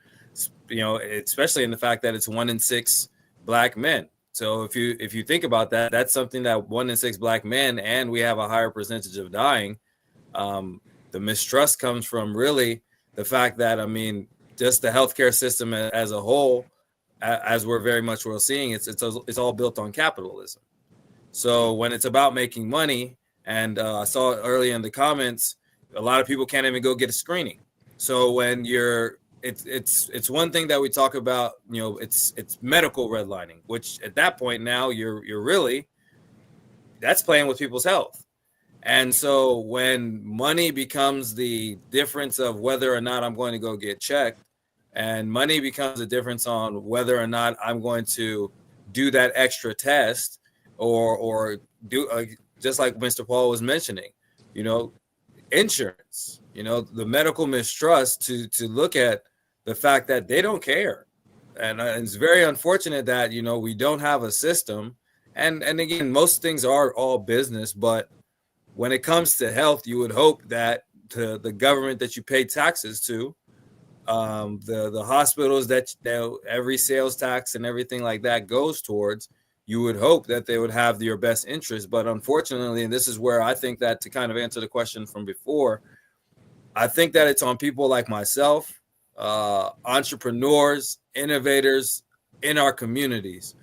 especially in the fact that it's 1 in 6 black men. So if you think about that, that's something that 1 in 6 black men, and we have a higher percentage of dying. The mistrust comes from really the fact that, just the healthcare system as a whole, as we're seeing, it's all built on capitalism. So when it's about making money, and I saw it early in the comments, a lot of people can't even go get a screening. So when it's one thing that we talk about, it's medical redlining, which at that point now you're really, that's playing with people's health. And so when money becomes the difference of whether or not I'm going to go get checked, and money becomes a difference on whether or not I'm going to do that extra test, or do just like Mr. Paul was mentioning, insurance, the medical mistrust to look at the fact that they don't care. And it's very unfortunate that, we don't have a system. And again, most things are all business, but when it comes to health, you would hope that the government that you pay taxes to, the hospitals that every sales tax and everything like that goes towards, you would hope that they would have your best interest. But unfortunately, and this is where I think that, to kind of answer the question from before, I think that it's on people like myself, entrepreneurs, innovators in our communities,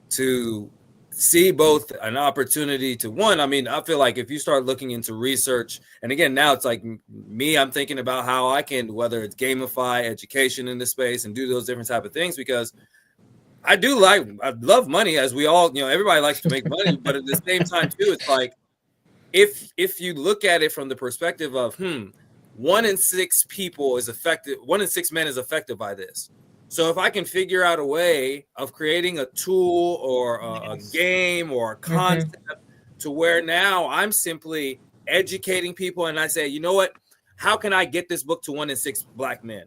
to see both an opportunity to I feel like if you start looking into research, and again, now it's like me, I'm thinking about how I can, whether it's gamify education in this space and do those different type of things, because I love money, as we all, everybody likes to make money, but at the same time too, it's like, if you look at it from the perspective of, 1 in 6 people is affected, 1 in 6 men is affected by this. So if I can figure out a way of creating a tool or a game or a concept to where now I'm simply educating people, and I say, you know what, how can I get this book to 1 in 6 Black men?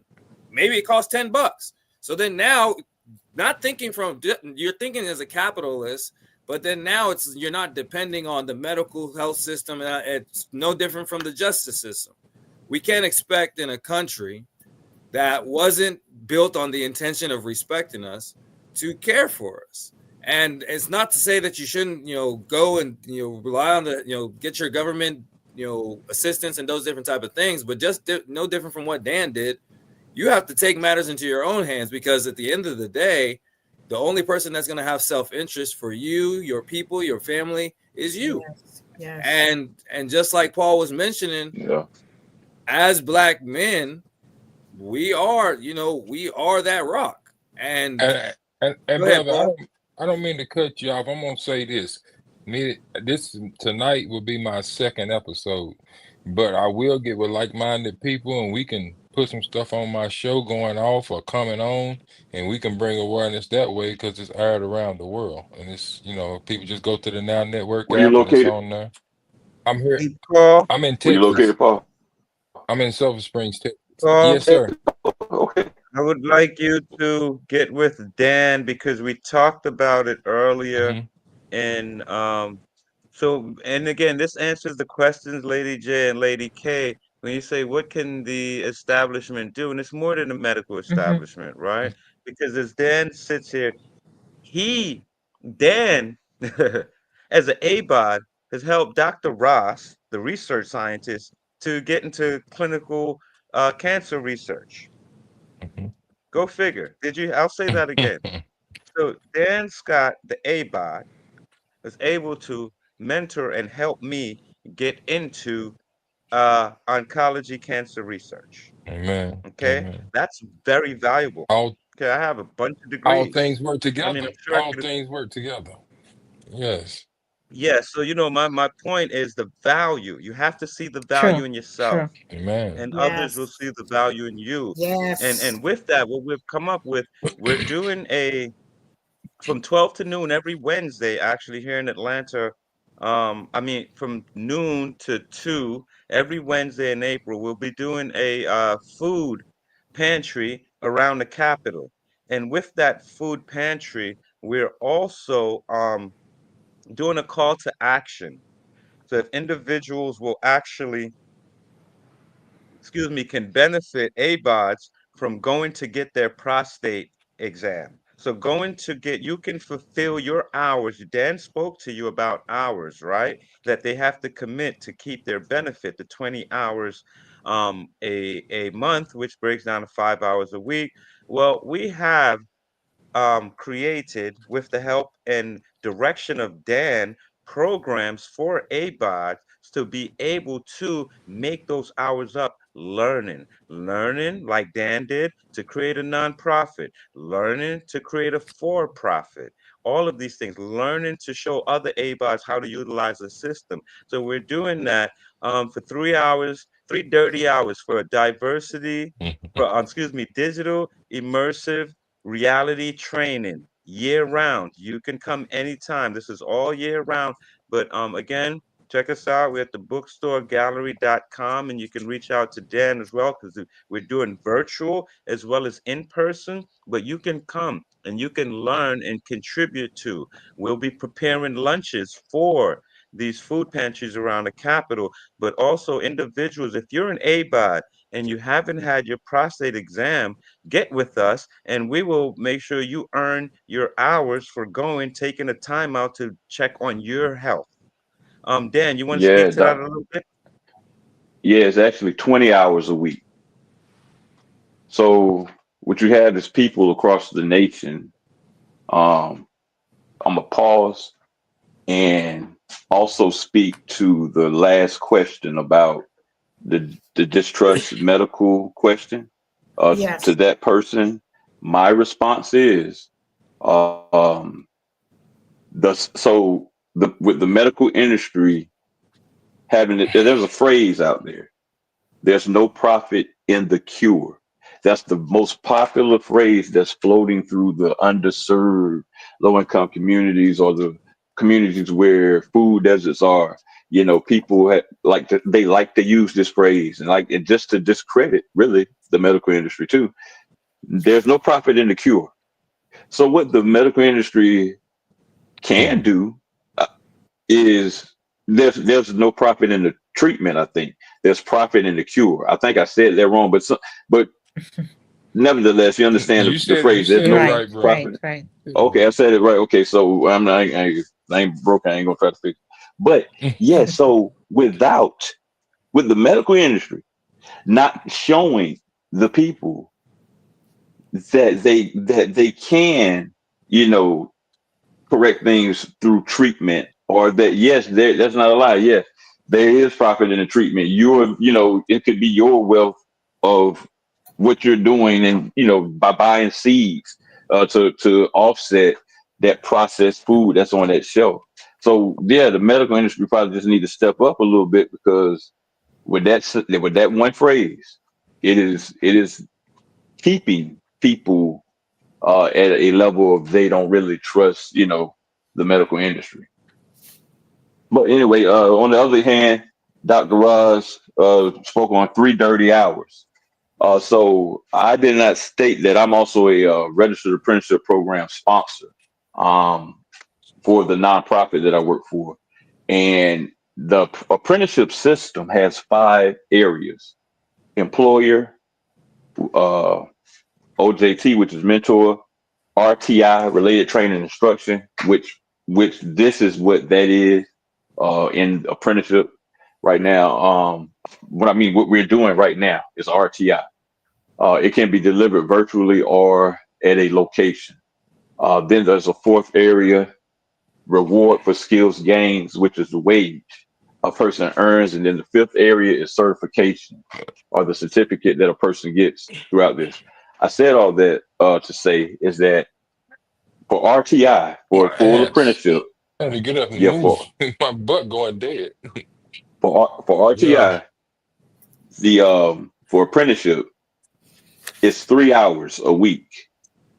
Maybe it costs $10. So then now, not thinking you're thinking as a capitalist, but then now you're not depending on the medical health system. It's no different from the justice system. We can't expect in a country that wasn't built on the intention of respecting us to care for us. And it's not to say that you shouldn't, go and, rely on get your government, assistance and those different type of things, but just no different from what Dan did. You have to take matters into your own hands, because at the end of the day, the only person that's going to have self-interest for you, your people, your family is you. Yes. And just like Paul was mentioning, as Black men, we are that rock. And brother, I don't mean to cut you off. I'm gonna say this. This tonight will be my 2nd episode, but I will get with like-minded people, and we can put some stuff on my show going off or coming on, and we can bring awareness that way, because it's aired around the world. And it's, people just go to the Now Network Where you app and it's located? on there. I'm here. Paul, I'm in Where you Texas. located, Paul? I'm in Silver Springs, Texas. Paul, Yes, sir. Okay. I would like you to get with Dan, because we talked about it earlier. And and again, this answers the questions, Lady J and Lady K, when you say, what can the establishment do? And it's more than a medical establishment, right? Because as Dan sits here, Dan, as an ABAWD, has helped Dr. Ross, the research scientist, to get into clinical cancer research. Go figure. I'll say that again. So Dan Scott, the ABAWD, was able to mentor and help me get into oncology cancer research. Amen. Okay, Amen. that's very valuable. Okay, I have a bunch of All degrees. things work together. I mean, I'm sure All things work together. Yes. Yes. So my point is the value. You have to see the value in yourself, Amen. and others will see the value in you. And with that, what we've come up with, we're doing from 12 to noon every Wednesday, actually, here in Atlanta. From noon to 2 every Wednesday in April, we'll be doing a food pantry around the Capitol. And with that food pantry, we're also doing a call to action. So if individuals will actually, can benefit ABODs from going to get their prostate exam. So you can fulfill your hours. Dan spoke to you about hours, right? That they have to commit to keep their benefit, the 20 hours a month, which breaks down to 5 hours a week. Well, we have created, with the help and direction of Dan, programs for ABOD to be able to make those hours up learning like Dan did to create a nonprofit, learning to create a for-profit, all of these things, learning to show other ABODs how to utilize the system. So we're doing that for 3 hours, 3 dirty hours for diversity, digital immersive reality training year round. You can come anytime. This is all year round. But again, Check us out. We're at the bookstoregallery.com, and you can reach out to Dan as well, because we're doing virtual as well as in person, but you can come and you can learn and contribute to. We'll be preparing lunches for these food pantries around the Capitol, but also individuals. If you're an ABAWD and you haven't had your prostate exam, get with us and we will make sure you earn your hours for taking a time out to check on your health. Dan, you want to Yeah, speak to that a little bit? yeah, it's actually 20 hours a week. So what you have is people across the nation. I'm gonna pause and also speak to the last question about the distrust medical question. Yes. To that person, my response is, with the medical industry having it, there's a phrase out there. There's no profit in the cure. That's the most popular phrase that's floating through the underserved, low-income communities or the communities where food deserts are. You know, people they like to use this phrase and just to discredit really the medical industry too. There's no profit in the cure. So what the medical industry can do is there's no profit in the treatment. I think there's profit in the cure. I think I said that wrong, but nevertheless, you understand You the said phrase. There's it no right, bro. profit. Right. Okay, I said it right. Okay, so I'm not. I ain't broke. I ain't gonna try to fix it. But yeah, so with the medical industry not showing the people that they can, you know, correct things through treatment, or that yes, that's not a lie. Yes, there is profit in the treatment. It could be your wealth of what you're doing, and by buying seeds to offset that processed food that's on that shelf. So yeah, the medical industry probably just need to step up a little bit, because with that one phrase, it is keeping people at a level of they don't really trust, the medical industry. But anyway, on the other hand, Dr. Roz spoke on 3 dirty hours. So I did not state that I'm also a registered apprenticeship program sponsor for the nonprofit that I work for. And the apprenticeship system has 5 areas: employer, OJT, which is mentor, RTI, related training and instruction, which this is what that is in apprenticeship right now. What we're doing right now is RTI. It can be delivered virtually or at a location. Then there's a 4th area, reward for skills gains, which is the wage a person earns. And then the 5th area is certification, or the certificate that a person gets throughout this. I said all that to say is that for RTI, for My a full ass. apprenticeship, I had to get up and yeah, move. My butt going dead. for Yeah. RTI, for apprenticeship, it's 3 hours a week,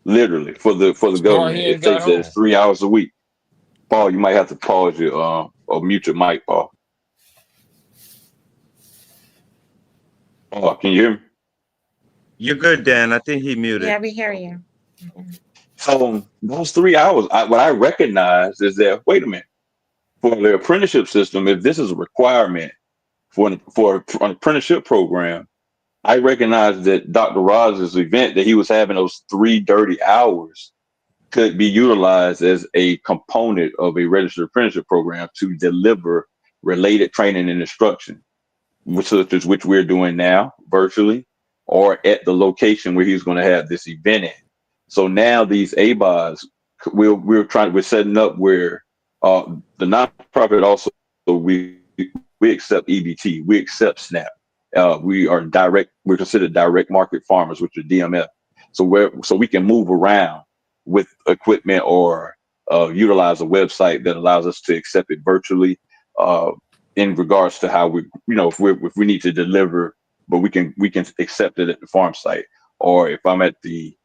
literally for the Why he government. It ain't got states that it's home? 3 hours a week. Paul, you might have to pause your or mute your mic, Paul. Can you hear me? You're good, Dan. I think he muted. Yeah, we hear you. So those 3 hours, what I recognize is that, wait a minute, for the apprenticeship system, if this is a requirement for an apprenticeship program, I recognize that Dr. Roz's event that he was having, those 3 dirty hours, could be utilized as a component of a registered apprenticeship program to deliver related training and instruction, which we're doing now virtually, or at the location where he's going to have this event in. So now these ABAWDs, we're setting up where the nonprofit also, we accept EBT, we accept SNAP. We're considered direct market farmers, which are DMF. So we can move around with equipment, or utilize a website that allows us to accept it virtually, in regards to how if we need to deliver, but we can accept it at the farm site. Or if I'm at the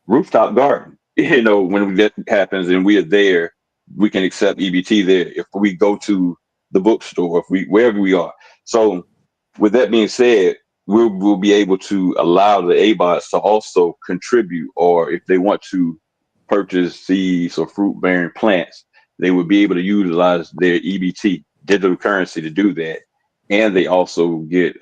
rooftop garden, when that happens and we are there, we can accept EBT there. If we go to the bookstore, wherever we are. So with that being said, we'll be able to allow the ABAWDs to also contribute, or if they want to purchase seeds or fruit bearing plants, they would be able to utilize their EBT digital currency to do that, and they also get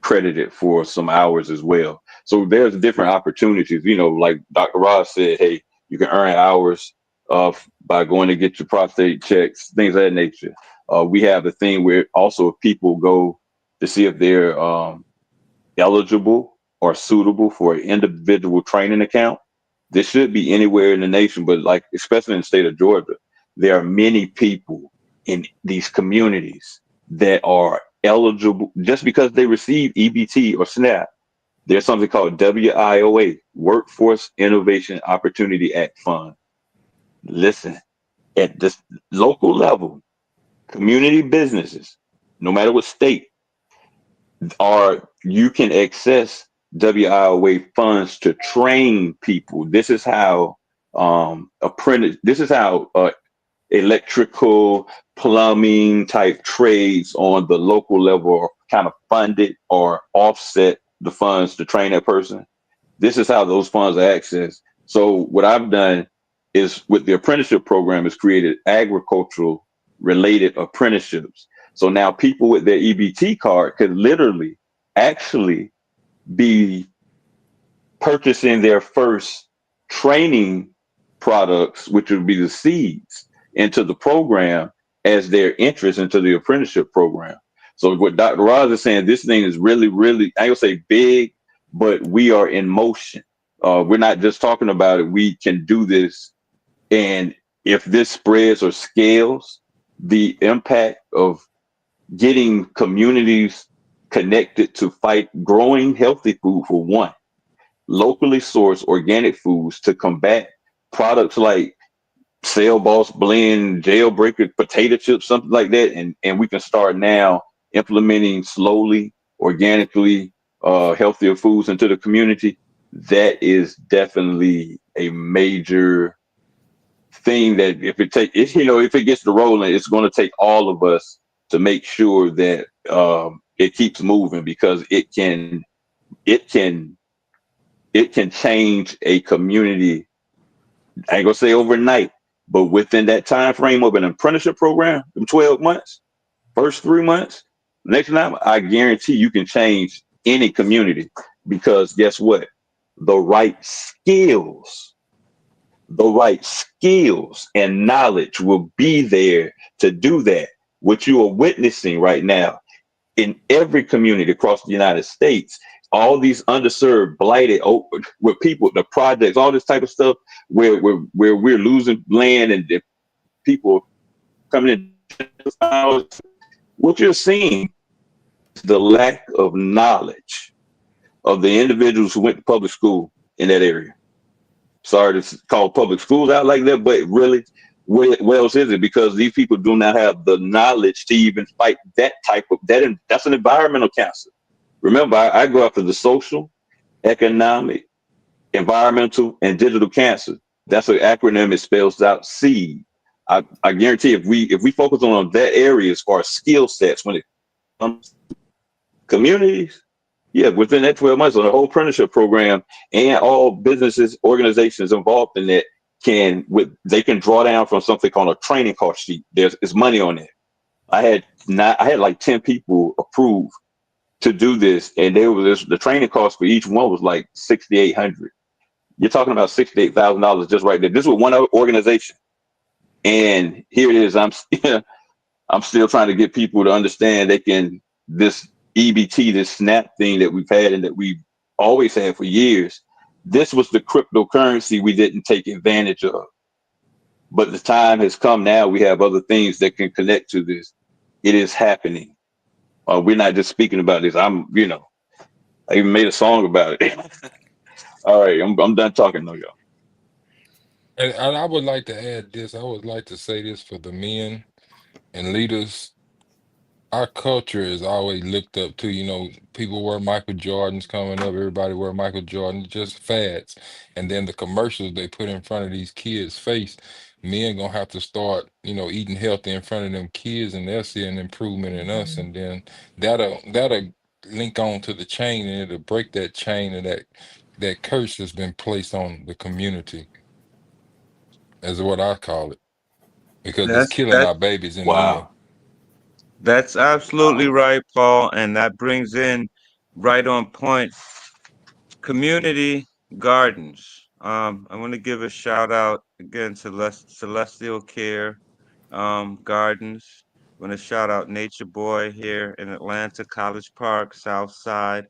credited for some hours as well. So there's different opportunities. Like Dr. Ross said, hey, you can earn hours by going to get your prostate checks, things of that nature. We have a thing where also if people go to see if they're eligible or suitable for an individual training account. This should be anywhere in the nation, but like especially in the state of Georgia, there are many people in these communities that are eligible just because they receive EBT or SNAP. There's something called WIOA, Workforce Innovation Opportunity Act Fund. Listen, at this local level, community businesses, no matter what state, you can access WIOA funds to train people. This is how electrical, plumbing type trades on the local level are kind of funded or offset the funds to train that person. This is how those funds are accessed. So what I've done is with the apprenticeship program is created agricultural related apprenticeships. So now people with their EBT card could literally actually be purchasing their first training products, which would be the seeds, into the program as their interest into the apprenticeship program. So what Dr. Roz is saying, this thing is really, really, I don't say big, but we are in motion. We're not just talking about it. We can do this. And if this spreads or scales, the impact of getting communities connected to fight growing healthy food for one, locally sourced organic foods to combat products like Cell Boss Blend, Jailbreaker, potato chips, something like that. And we can start now implementing slowly, organically, healthier foods into the community. That is definitely a major thing that if it gets to rolling, it's going to take all of us to make sure that it keeps moving, because it can change a community. I ain't gonna say overnight, but within that time frame of an apprenticeship program, 12 months, first 3 months, next time, I guarantee you can change any community, because guess what? The right skills and knowledge will be there to do that. What you are witnessing right now in every community across the United States, all these underserved, blighted, with people, the projects, all this type of stuff, where we're losing land and people coming in. What you're seeing is the lack of knowledge of the individuals who went to public school in that area. Sorry to call public schools out like that, but really, what else is it? Because these people do not have the knowledge to even fight that type of that's an environmental cancer. Remember, I go after the social, economic, environmental, and digital cancer. That's an acronym. It spells out SEED. I guarantee if we focus on that area as far as skill sets when it comes to communities, yeah, within that 12 months of the whole apprenticeship program, and all businesses, organizations involved in that they can draw down from something called a training cost sheet. There's money on it. I had like 10 people approved to do this, and the training cost for each one was like $6,800. You're talking about $68,000 just right there. This was one organization, and here it is. I'm still trying to get people to understand this EBT, this SNAP thing that we've had and that we've always had for years. This was the cryptocurrency we didn't take advantage of. But the time has come now. We have other things that can connect to this. It is happening. We're not just speaking about this. I even made a song about it. All right, I'm done talking now, y'all. And I would like to add this. I would like to say this for the men and leaders. Our culture is always looked up to. People wear Michael Jordans coming up. Everybody wear Michael Jordan, just fads. And then the commercials they put in front of these kids' face men gonna have to start, eating healthy in front of them kids, and they'll see an improvement in us, and then that'll link on to the chain, and it'll break that chain of that curse that's been placed on the community, is what I call it, because it's killing That's our babies in the end. Wow. that's absolutely right, Paul, and that brings in right on point community gardens. I want to give a shout out again to Celestial Care Gardens. I want to shout out Nature Boy here in Atlanta, College Park, South Side.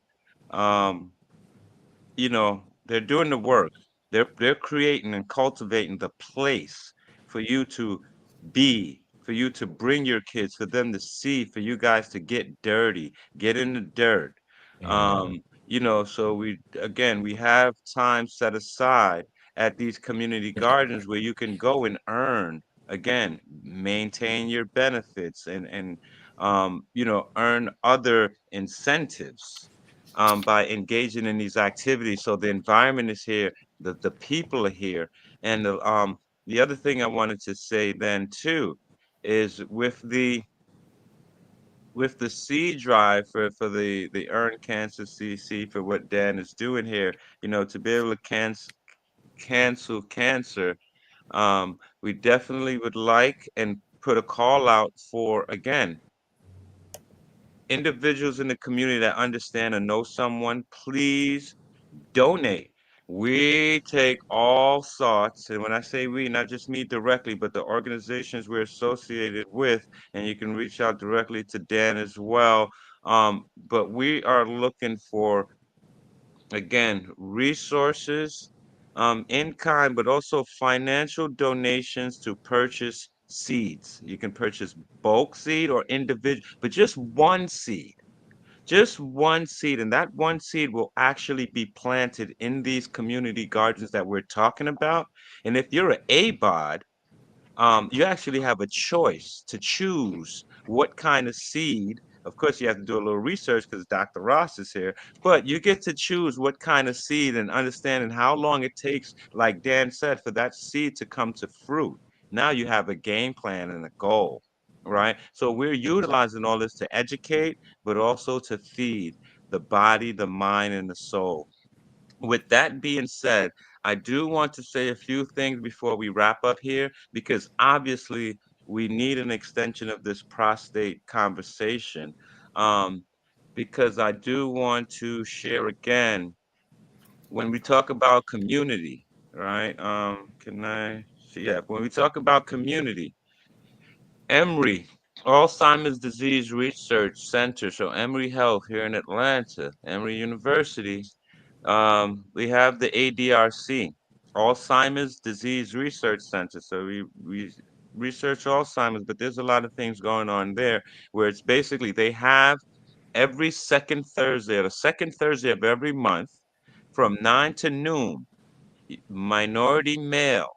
Um, they're doing the work. They're creating and cultivating the place for you to be, for you to bring your kids, for them to see, for you guys to get dirty, get in the dirt. Mhm. So we have time set aside at these community gardens where you can go and earn, again, maintain your benefits and earn other incentives by engaging in these activities. So the environment is here, the people are here, and the other thing I wanted to say then too is with the seed drive for the Earn Cancer CC for what Dan is doing here, to be able to cancel cancer. We definitely would like and put a call out for, again, individuals in the community that understand or know someone, please donate. We take all sorts, and when I say we, not just me directly, but the organizations we're associated with, and you can reach out directly to Dan as well. But we are looking for, again, resources in kind, but also financial donations to purchase seeds. You can purchase bulk seed or individual, but just one seed. Just one seed, and that one seed will actually be planted in these community gardens that we're talking about. And if you're an ABOD, you actually have a choice to choose what kind of seed. Of course, you have to do a little research because Dr. Ross is here, but you get to choose what kind of seed and understanding how long it takes, like Dan said, for that seed to come to fruit. Now you have a game plan and a goal, right? So we're utilizing all this to educate, but also to feed the body, the mind, and the soul. With that being said, I do want to say a few things before we wrap up here, because obviously we need an extension of this prostate conversation. Um, because I do want to share again when we talk about community, right? Can I see? Yeah, when we talk about community, Emory, Alzheimer's Disease Research Center, so Emory Health here in Atlanta, Emory University. We have the ADRC, Alzheimer's Disease Research Center. So we research Alzheimer's, but there's a lot of things going on there where it's basically they have every second Thursday, or the second Thursday of every month from 9 to noon, minority male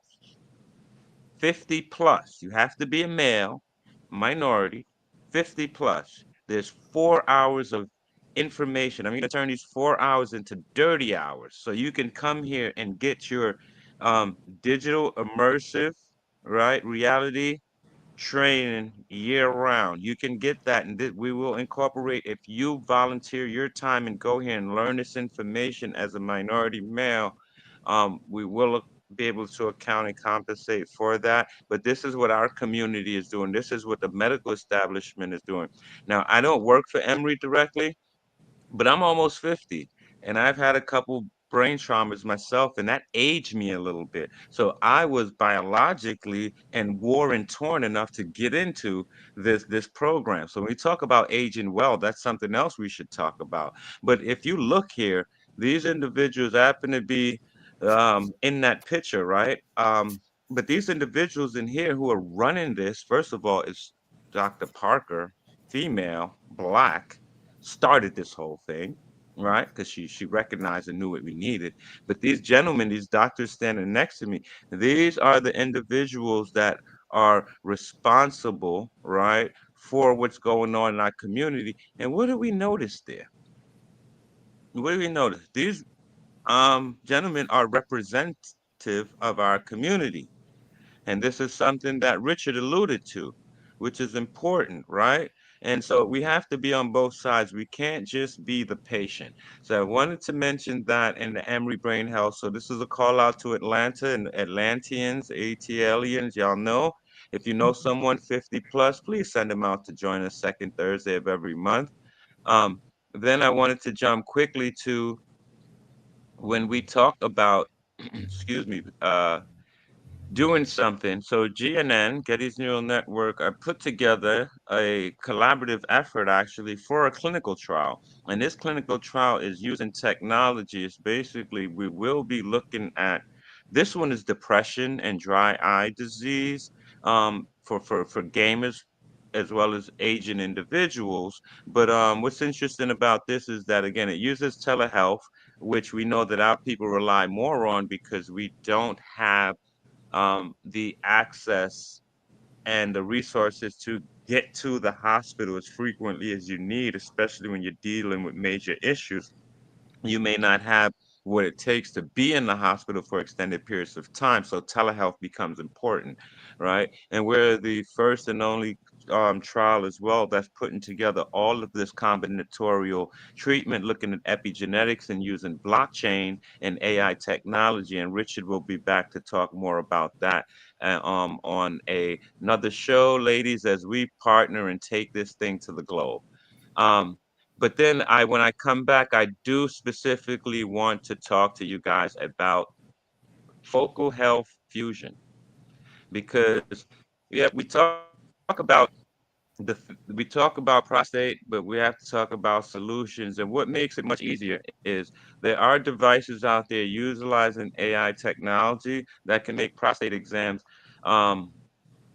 50 plus. You have to be a male, minority, 50 plus. There's 4 hours of information. I'm going to turn these 4 hours into dirty hours. So you can come here and get your digital immersive, right, reality training year round. You can get that, and we will incorporate, if you volunteer your time and go here and learn this information as a minority male, we will be able to account and compensate for that. But this is what our community is doing. This is what the medical establishment is doing. Now, I don't work for Emory directly, but I'm almost 50, and I've had a couple brain traumas myself, and that aged me a little bit. So I was biologically and war and torn enough to get into this program. So when we talk about aging well, that's something else we should talk about. But if you look here, these individuals happen to be in that picture, right? But these individuals in here who are running this, first of all, is Dr. Parker, female, Black, started this whole thing, right? Because she recognized and knew what we needed. But these gentlemen, these doctors standing next to me, these are the individuals that are responsible, right, for what's going on in our community. And what do we notice there? What do we notice? These gentlemen are representative of our community. And this is something that Richard alluded to, which is important, right? And so we have to be on both sides. We can't just be the patient. So I wanted to mention that in the Emory Brain Health. So this is a call out to Atlanta and Atlanteans, ATLians. Y'all know, if you know someone 50 plus, please send them out to join us second Thursday of every month. Um, then I wanted to jump quickly to when we talk about, excuse me, doing something. So GNN, Getty's Neural Network, I put together a collaborative effort actually for a clinical trial. And this clinical trial is using technology. It's basically, we will be looking at, this one is depression and dry eye disease for gamers as well as aging individuals. But what's interesting about this is that, again, it uses telehealth, which we know that our people rely more on because we don't have the access and the resources to get to the hospital as frequently as you need, especially when you're dealing with major issues. You may not have what it takes to be in the hospital for extended periods of time. So telehealth becomes important, right? And we're the first and only trial as well that's putting together all of this combinatorial treatment, looking at epigenetics and using blockchain and AI technology. And Richard will be back to talk more about that on another show, ladies, as we partner and take this thing to the globe. Um, but then when I come back, I do specifically want to talk to you guys about focal health fusion because we talk about we talk about prostate, but we have to talk about solutions. And what makes it much easier is there are devices out there utilizing AI technology that can make prostate exams um,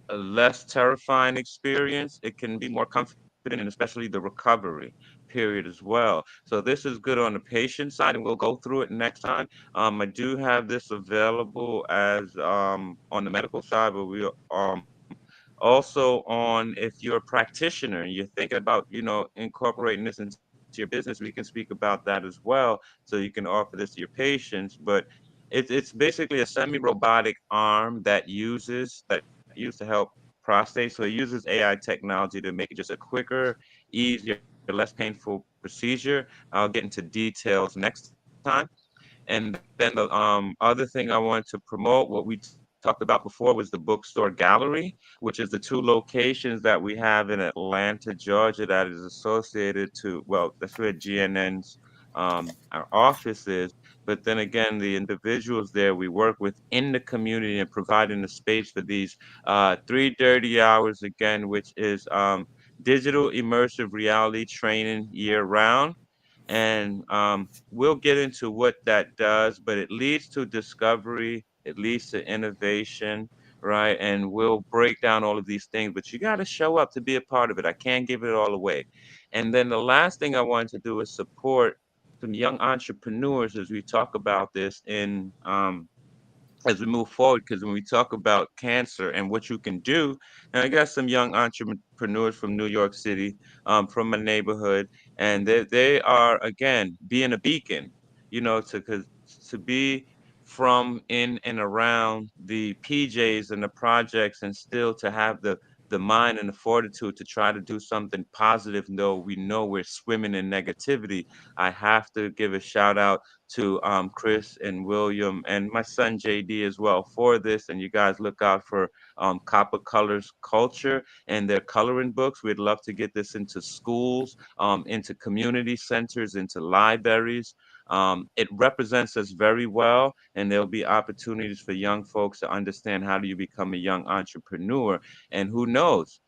a less terrifying experience. It can be more confident and especially the recovery period as well. So this is good on the patient side, and we'll go through it next time. I do have this available as on the medical side, but we also on if you're a practitioner and you're thinking about incorporating this into your business, we can speak about that as well, so you can offer this to your patients. But it's basically a semi-robotic arm that used to help prostate. So it uses AI technology to make it just a quicker, easier, less painful procedure. I'll get into details next time. And then the other thing I wanted to promote, what we talked about before, was the bookstore gallery, which is the two locations that we have in Atlanta, Georgia, that is associated to, well, that's where GNN's our office is. But then again, the individuals there we work with in the community and providing the space for these 3 dirty hours again, which is digital immersive reality training year round. And we'll get into what that does, but it leads to discovery, it leads to innovation, right? And we'll break down all of these things, but you got to show up to be a part of it. I can't give it all away. And then the last thing I wanted to do is support some young entrepreneurs as we talk about this in as we move forward, because when we talk about cancer and what you can do, and I got some young entrepreneurs from New York City, from my neighborhood, and they are again being a beacon, to be from in and around the PJs and the projects, and still to have the mind and the fortitude to try to do something positive, though we know we're swimming in negativity. I have to give a shout out to Chris and William and my son JD as well for this. And you guys look out for Copper Colors Culture and their coloring books. We'd love to get this into schools, into community centers, into libraries. It represents us very well, and there'll be opportunities for young folks to understand how do you become a young entrepreneur. And who knows?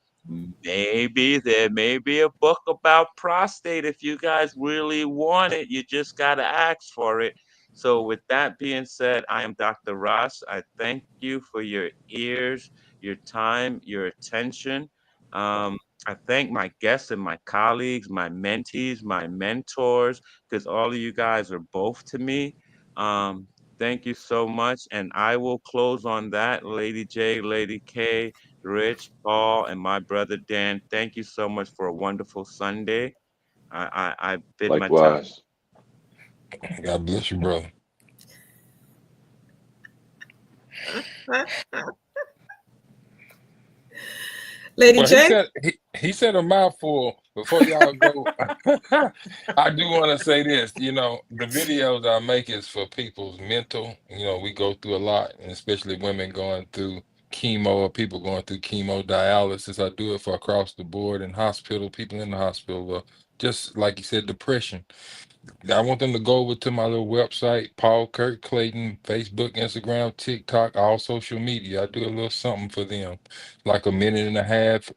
Maybe there may be a book about prostate if you guys really want it. You just got to ask for it. So, with that being said, I am Dr. Ross. I thank you for your ears, your time, your attention. I thank my guests and my colleagues, my mentees, my mentors, because all of you guys are both to me. Um, thank you so much. And I will close on that. Lady J, Lady K, Rich, Paul, and my brother Dan, thank you so much for a wonderful Sunday. I bid my time. Likewise. God bless you, brother. Lady Well, J? he said a mouthful. Before y'all go, I do want to say this. You know, the videos I make is for people's mental. You know, we go through a lot, and especially women going through chemo or people going through chemo dialysis. I do it for across the board in hospital, people in the hospital, just like you said, depression. I want them to go over to my little website, Paul Kirk Clayton, Facebook, Instagram, TikTok, all social media. I do a little something for them, like a minute and a half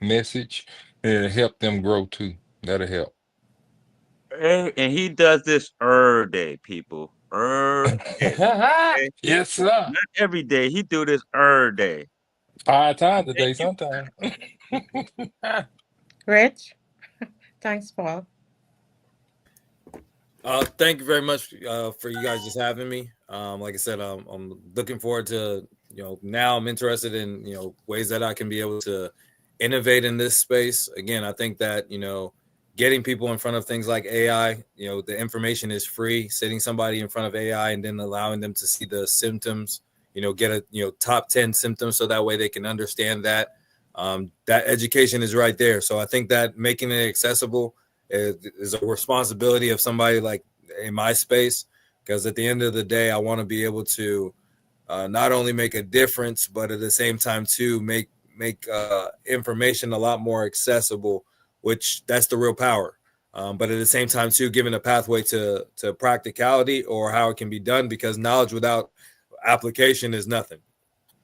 message, and it'll help them grow too. That'll help. And he does this day, people. Day. Okay? Yes, sir. Not every day. He do this day. 5 times a Thank day you. sometimes. Rich? Thanks, Paul. Thank you very much for you guys just having me. Like I said, I'm looking forward to, now I'm interested in, ways that I can be able to innovate in this space. Again, I think that, getting people in front of things like AI, the information is free. Sitting somebody in front of AI and then allowing them to see the symptoms, get a, top 10 symptoms so that way they can understand that. That education is right there. So I think that making it accessible is a responsibility of somebody like in my space, because at the end of the day, I want to be able to not only make a difference, but at the same time too make information a lot more accessible, which that's the real power. But at the same time too, giving a pathway to practicality or how it can be done, because knowledge without application is nothing.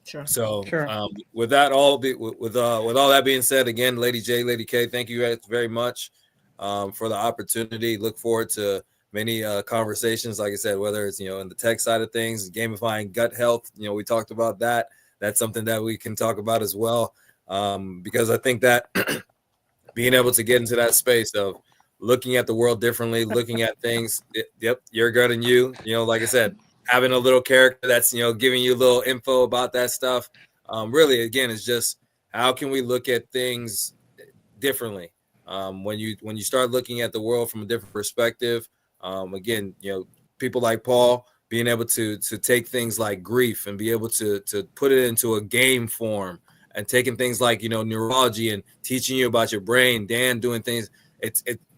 Sure. So Sure. with that all with all that being said, again, Lady J, Lady K, thank you guys very much for the opportunity. Look forward to many conversations, like I said, whether it's in the tech side of things, gamifying gut health. We talked about that. That's something that we can talk about as well, because I think that being able to get into that space of looking at the world differently, looking at things. Yep, your gut and you. Like I said, having a little character that's giving you a little info about that stuff. Really, again, it's just how can we look at things differently when you start looking at the world from a different perspective. Again, people like Paul being able to take things like grief and be able to put it into a game form, and taking things like neurology and teaching you about your brain. Dan doing things.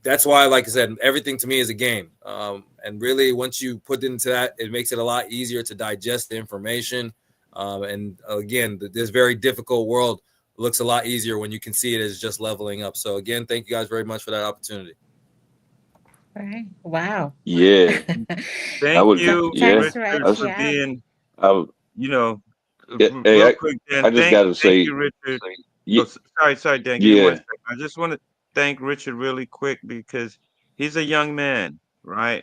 That's why, like I said, everything to me is a game. And really, once you put into that, it makes it a lot easier to digest the information. And again, this very difficult world looks a lot easier when you can see it as just leveling up. So again, thank you guys very much for that opportunity. Right. Wow. Yeah, I Thank would. you, Yeah, Thanks, Richard, Rich. for Yeah. being, I would. you know, Hey, real quick, Dan. I just got to Thank say, you, Richard. yeah, Oh, sorry, Dan. Give me one yeah, second. I just want to thank Richard really quick because he's a young man, right?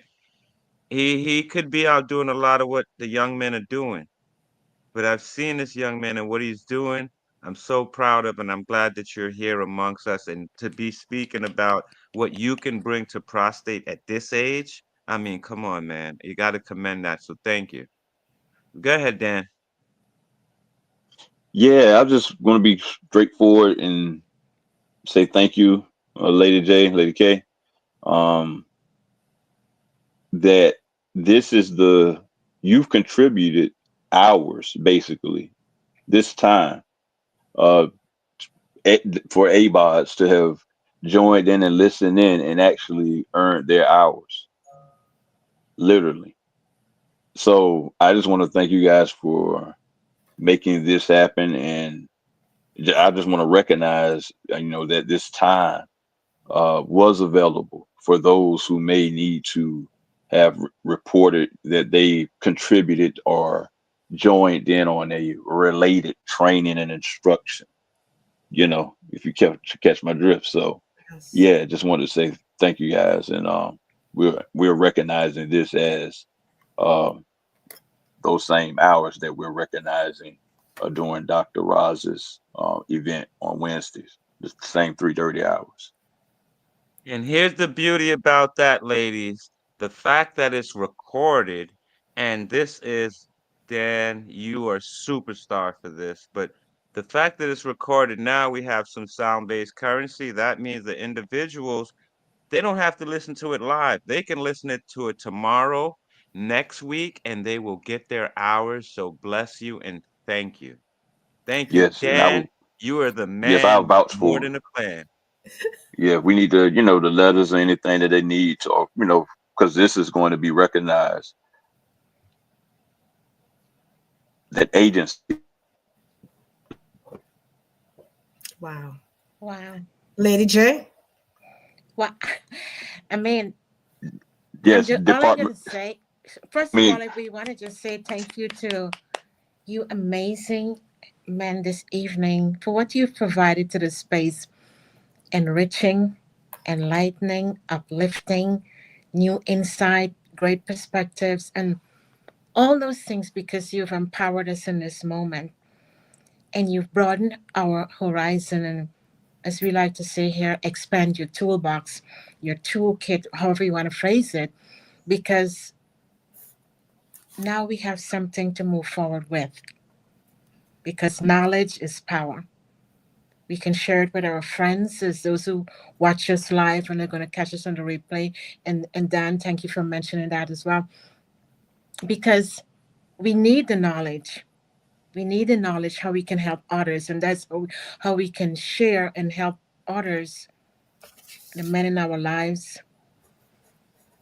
He could be out doing a lot of what the young men are doing, but I've seen this young man and what he's doing. I'm so proud of, and I'm glad that you're here amongst us and to be speaking about what you can bring to prostate at this age. I mean, come on, man. You got to commend that. So thank you. Go ahead, Dan. yeah. I'm just going to be straightforward and say thank you, Lady J, Lady K. Um, that this is you've contributed hours basically this time uh for ABAWDs to have joined in and listened in and actually earned their hours, literally. So I just want to thank you guys for making this happen, and I just want to recognize, that this time was available for those who may need to have reported that they contributed or joined in on a related training and instruction. If you catch my drift. So Yes. yeah, just wanted to say thank you guys, and we're recognizing this as um, those same hours that we're recognizing during Dr. Roz's event on Wednesdays. It's the same 3:30 hours. And here's the beauty about that, ladies. The fact that it's recorded, and this is, Dan, you are superstar for this, but the fact that it's recorded now, we have some sound-based currency. That means the individuals, they don't have to listen to it live. They can listen to it tomorrow, next week, and they will get their hours. So bless you and thank you. Thank you, Yes, and I will. Dan. You are the Yes, I'll man with vouch more for than them. a plan. Yeah, we need to, the letters or anything that they need to, because this is going to be recognized. That agency. Wow. Wow. Lady J? Well, I mean, Yes, all I'm going department. to say, first I of all, mean, we want to just say thank you to you amazing men this evening for what you've provided to the space, enriching, enlightening, uplifting, new insight, great perspectives, and all those things because you've empowered us in this moment and you've broadened our horizon and, as we like to say here, expand your toolbox, your toolkit, however you want to phrase it, because now we have something to move forward with because knowledge is power. We can share it with our friends, as those who watch us live and they're going to catch us on the replay. And Dan, thank you for mentioning that as well, because we need the knowledge. We need the knowledge how we can help others, and that's how we can share and help others, the men in our lives,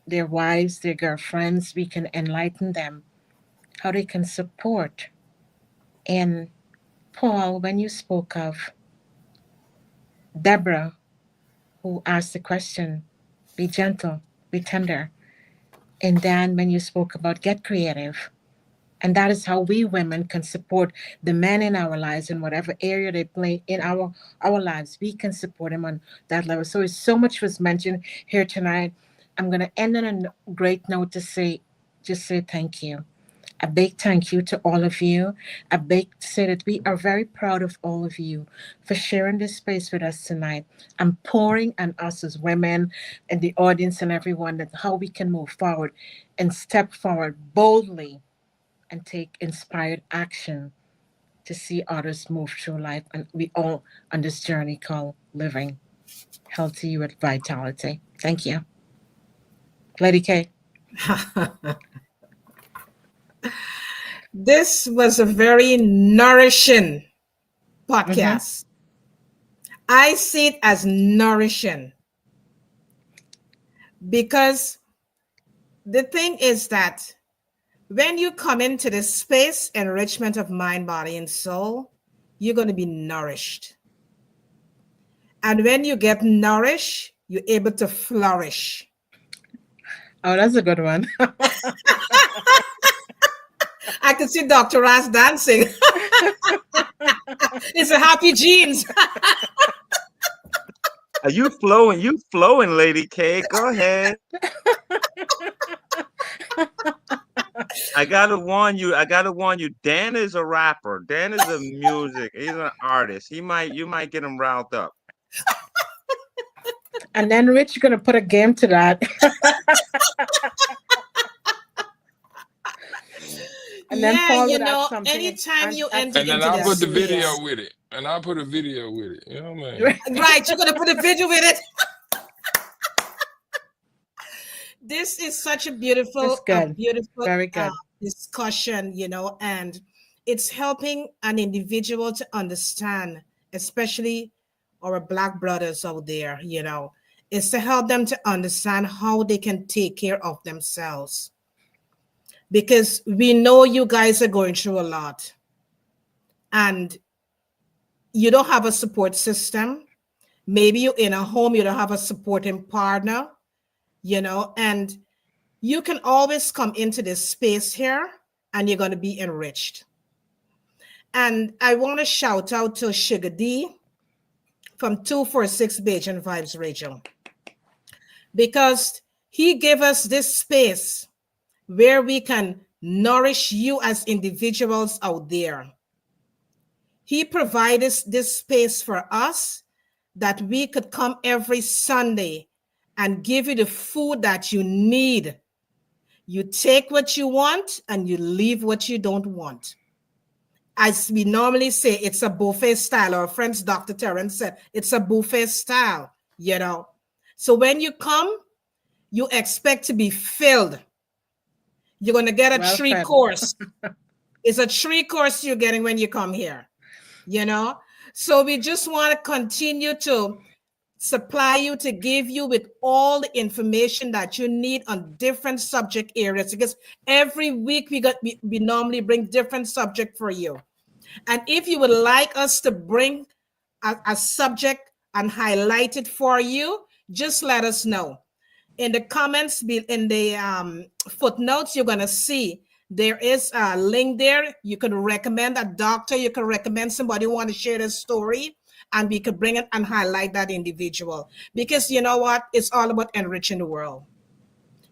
their wives, their girlfriends. We can enlighten them how they can support. And Paul, when you spoke of Deborah, who asked the question, be gentle, be tender. And then when you spoke about get creative, and that is how we women can support the men in our lives in whatever area they play in our lives. We can support them on that level. So much was mentioned here tonight. I'm going to end on a great note to say, just say thank you. A big thank you to all of you. A big say that we are very proud of all of you for sharing this space with us tonight and pouring on us as women and the audience and everyone that how we can move forward and step forward boldly and take inspired action to see others move through life. And we all on this journey called living healthy with vitality. Thank you. Lady K. This was a very nourishing podcast. I see it as nourishing because the thing is that when you come into this space, enrichment of mind, body, and soul, you're going to be nourished. And when you get nourished, you're able to flourish. Oh, that's a good one. I could see Dr. Ross dancing. It's a happy genes. Are you flowing? You flowing, Lady K. Go ahead. I gotta warn you. Dan is a rapper. Dan is a music. He's an artist. You might get him riled up. And then Rich, you're gonna put a game to that. And then Paul would add something. Anytime you enter and then into I'll this put the space, video with it. And I'll put a video with it. You know what I mean? Right, you're gonna put a video with it. This is such a beautiful, very good discussion, and it's helping an individual to understand, especially our Black brothers out there, is to help them to understand how they can take care of themselves. Because we know you guys are going through a lot and you don't have a support system. Maybe you're in a home, you don't have a supporting partner, and you can always come into this space here and you're going to be enriched. And I want to shout out to Sugar D from 246 Bajan Vibes Radio, because he gave us this space where we can nourish you as individuals out there. He provided this space for us that we could come every Sunday and give you the food that you need. You take what you want and you leave what you don't want. As we normally say, it's a buffet style. Our friends, Dr. Terrence said, it's a buffet style, So when you come, you expect to be filled. You're going to get a 3-course. It's a 3-course you're getting when you come here, So we just want to continue to supply you, to give you with all the information that you need on different subject areas, because every week we normally bring different subject for you. And if you would like us to bring a subject and highlight it for you, just let us know. In the comments, in the footnotes, you're going to see there is a link there. You can recommend a doctor. You can recommend somebody who want to share their story, and we could bring it and highlight that individual. Because you know what? It's all about enriching the world.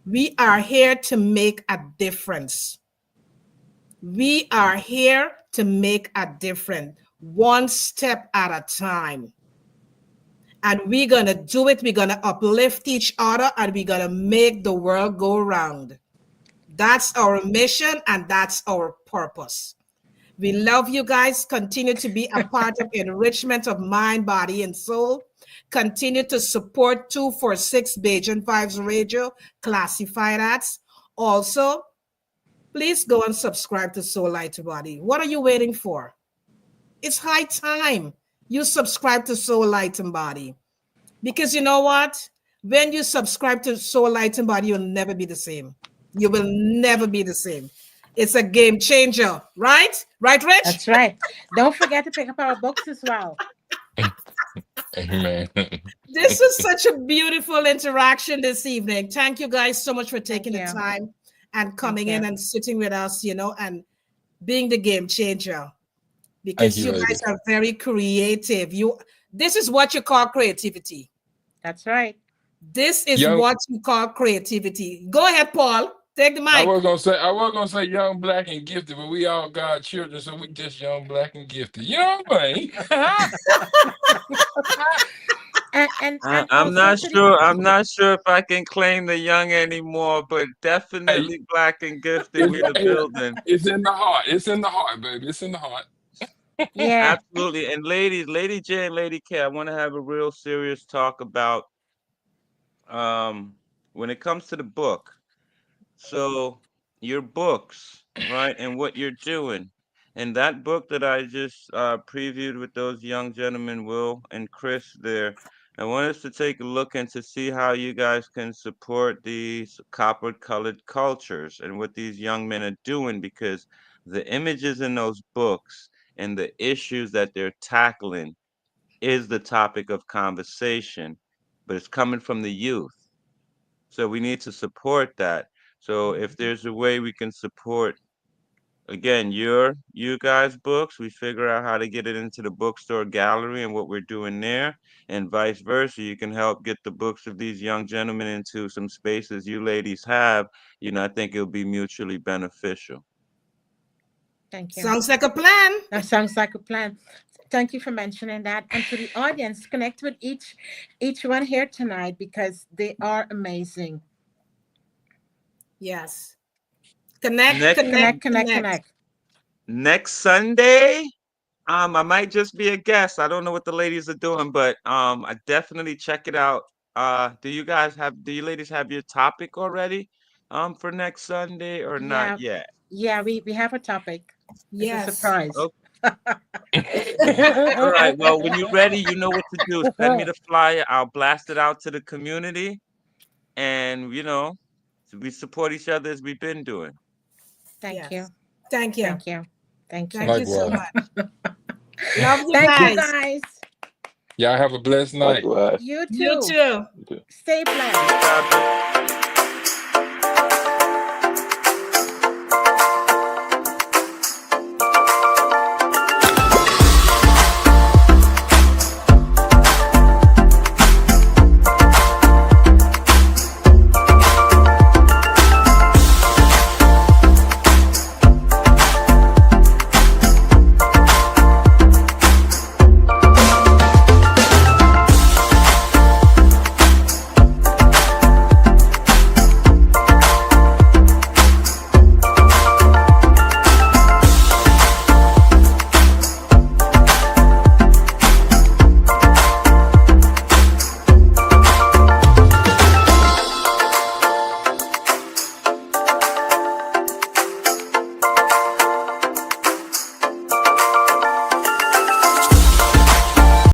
We are here to make a difference. We are here to make a difference, one step at a time. And we're going to do it. We're going to uplift each other, and we're going to make the world go round. That's our mission, and that's our purpose. We love you guys. Continue to be a part of enrichment of mind, body, and soul. Continue to support 246 Bajan 5's Radio Classified Ads. Also, please go and subscribe to Soul Light Body. What are you waiting for? It's high time you subscribe to Soul Light Body. Because you know what? When you subscribe to Soul Light Body, you'll never be the same. You will never be the same. It's a game changer, right? Right, Rich? That's right. Don't forget to pick up our books as well. Amen. This is such a beautiful interaction this evening. Thank you guys so much for taking the time and coming in and sitting with us, and being the game changer. Because you guys are very creative. This is what you call creativity. That's right. This is what you call creativity. Go ahead, Paul. Take the mic. I was gonna say young, black, and gifted, but we all God's children, so we just young, black, and gifted. You know what I mean? and I'm not sure. I'm not sure if I can claim the young anymore, but definitely black and gifted. We the building. It's in the heart. It's in the heart, baby. It's in the heart. Yeah, absolutely. And Lady J and Lady K, I want to have a real serious talk about when it comes to the book. So your books, right, and what you're doing, and that book that I just previewed with those young gentlemen, Will and Chris there, I want us to take a look and to see how you guys can support these copper-colored cultures and what these young men are doing, because the images in those books and the issues that they're tackling is the topic of conversation, but it's coming from the youth. So we need to support that. So if there's a way we can support, again, you guys' books, we figure out how to get it into the bookstore gallery and what we're doing there, and vice versa. You can help get the books of these young gentlemen into some spaces you ladies have. I think it'll be mutually beneficial. Thank you. Sounds like a plan. That sounds like a plan. Thank you for mentioning that. And to the audience, connect with each one here tonight, because they are amazing. Yes. Connect. Next Sunday, I might just be a guest. I don't know what the ladies are doing, but I definitely check it out. Do you ladies have your topic already for next Sunday or not yet? Yeah, we have a topic. Yes. It's a surprise. Okay. All right. Well, when you're ready, you know what to do. Send me the flyer. I'll blast it out to the community, and we support each other as we've been doing. Thank you. Thank you. Thank you. Thank you. Thank you so much. Love you Thank guys. you guys. Y'all have a blessed night. You too. You too. Stay blessed.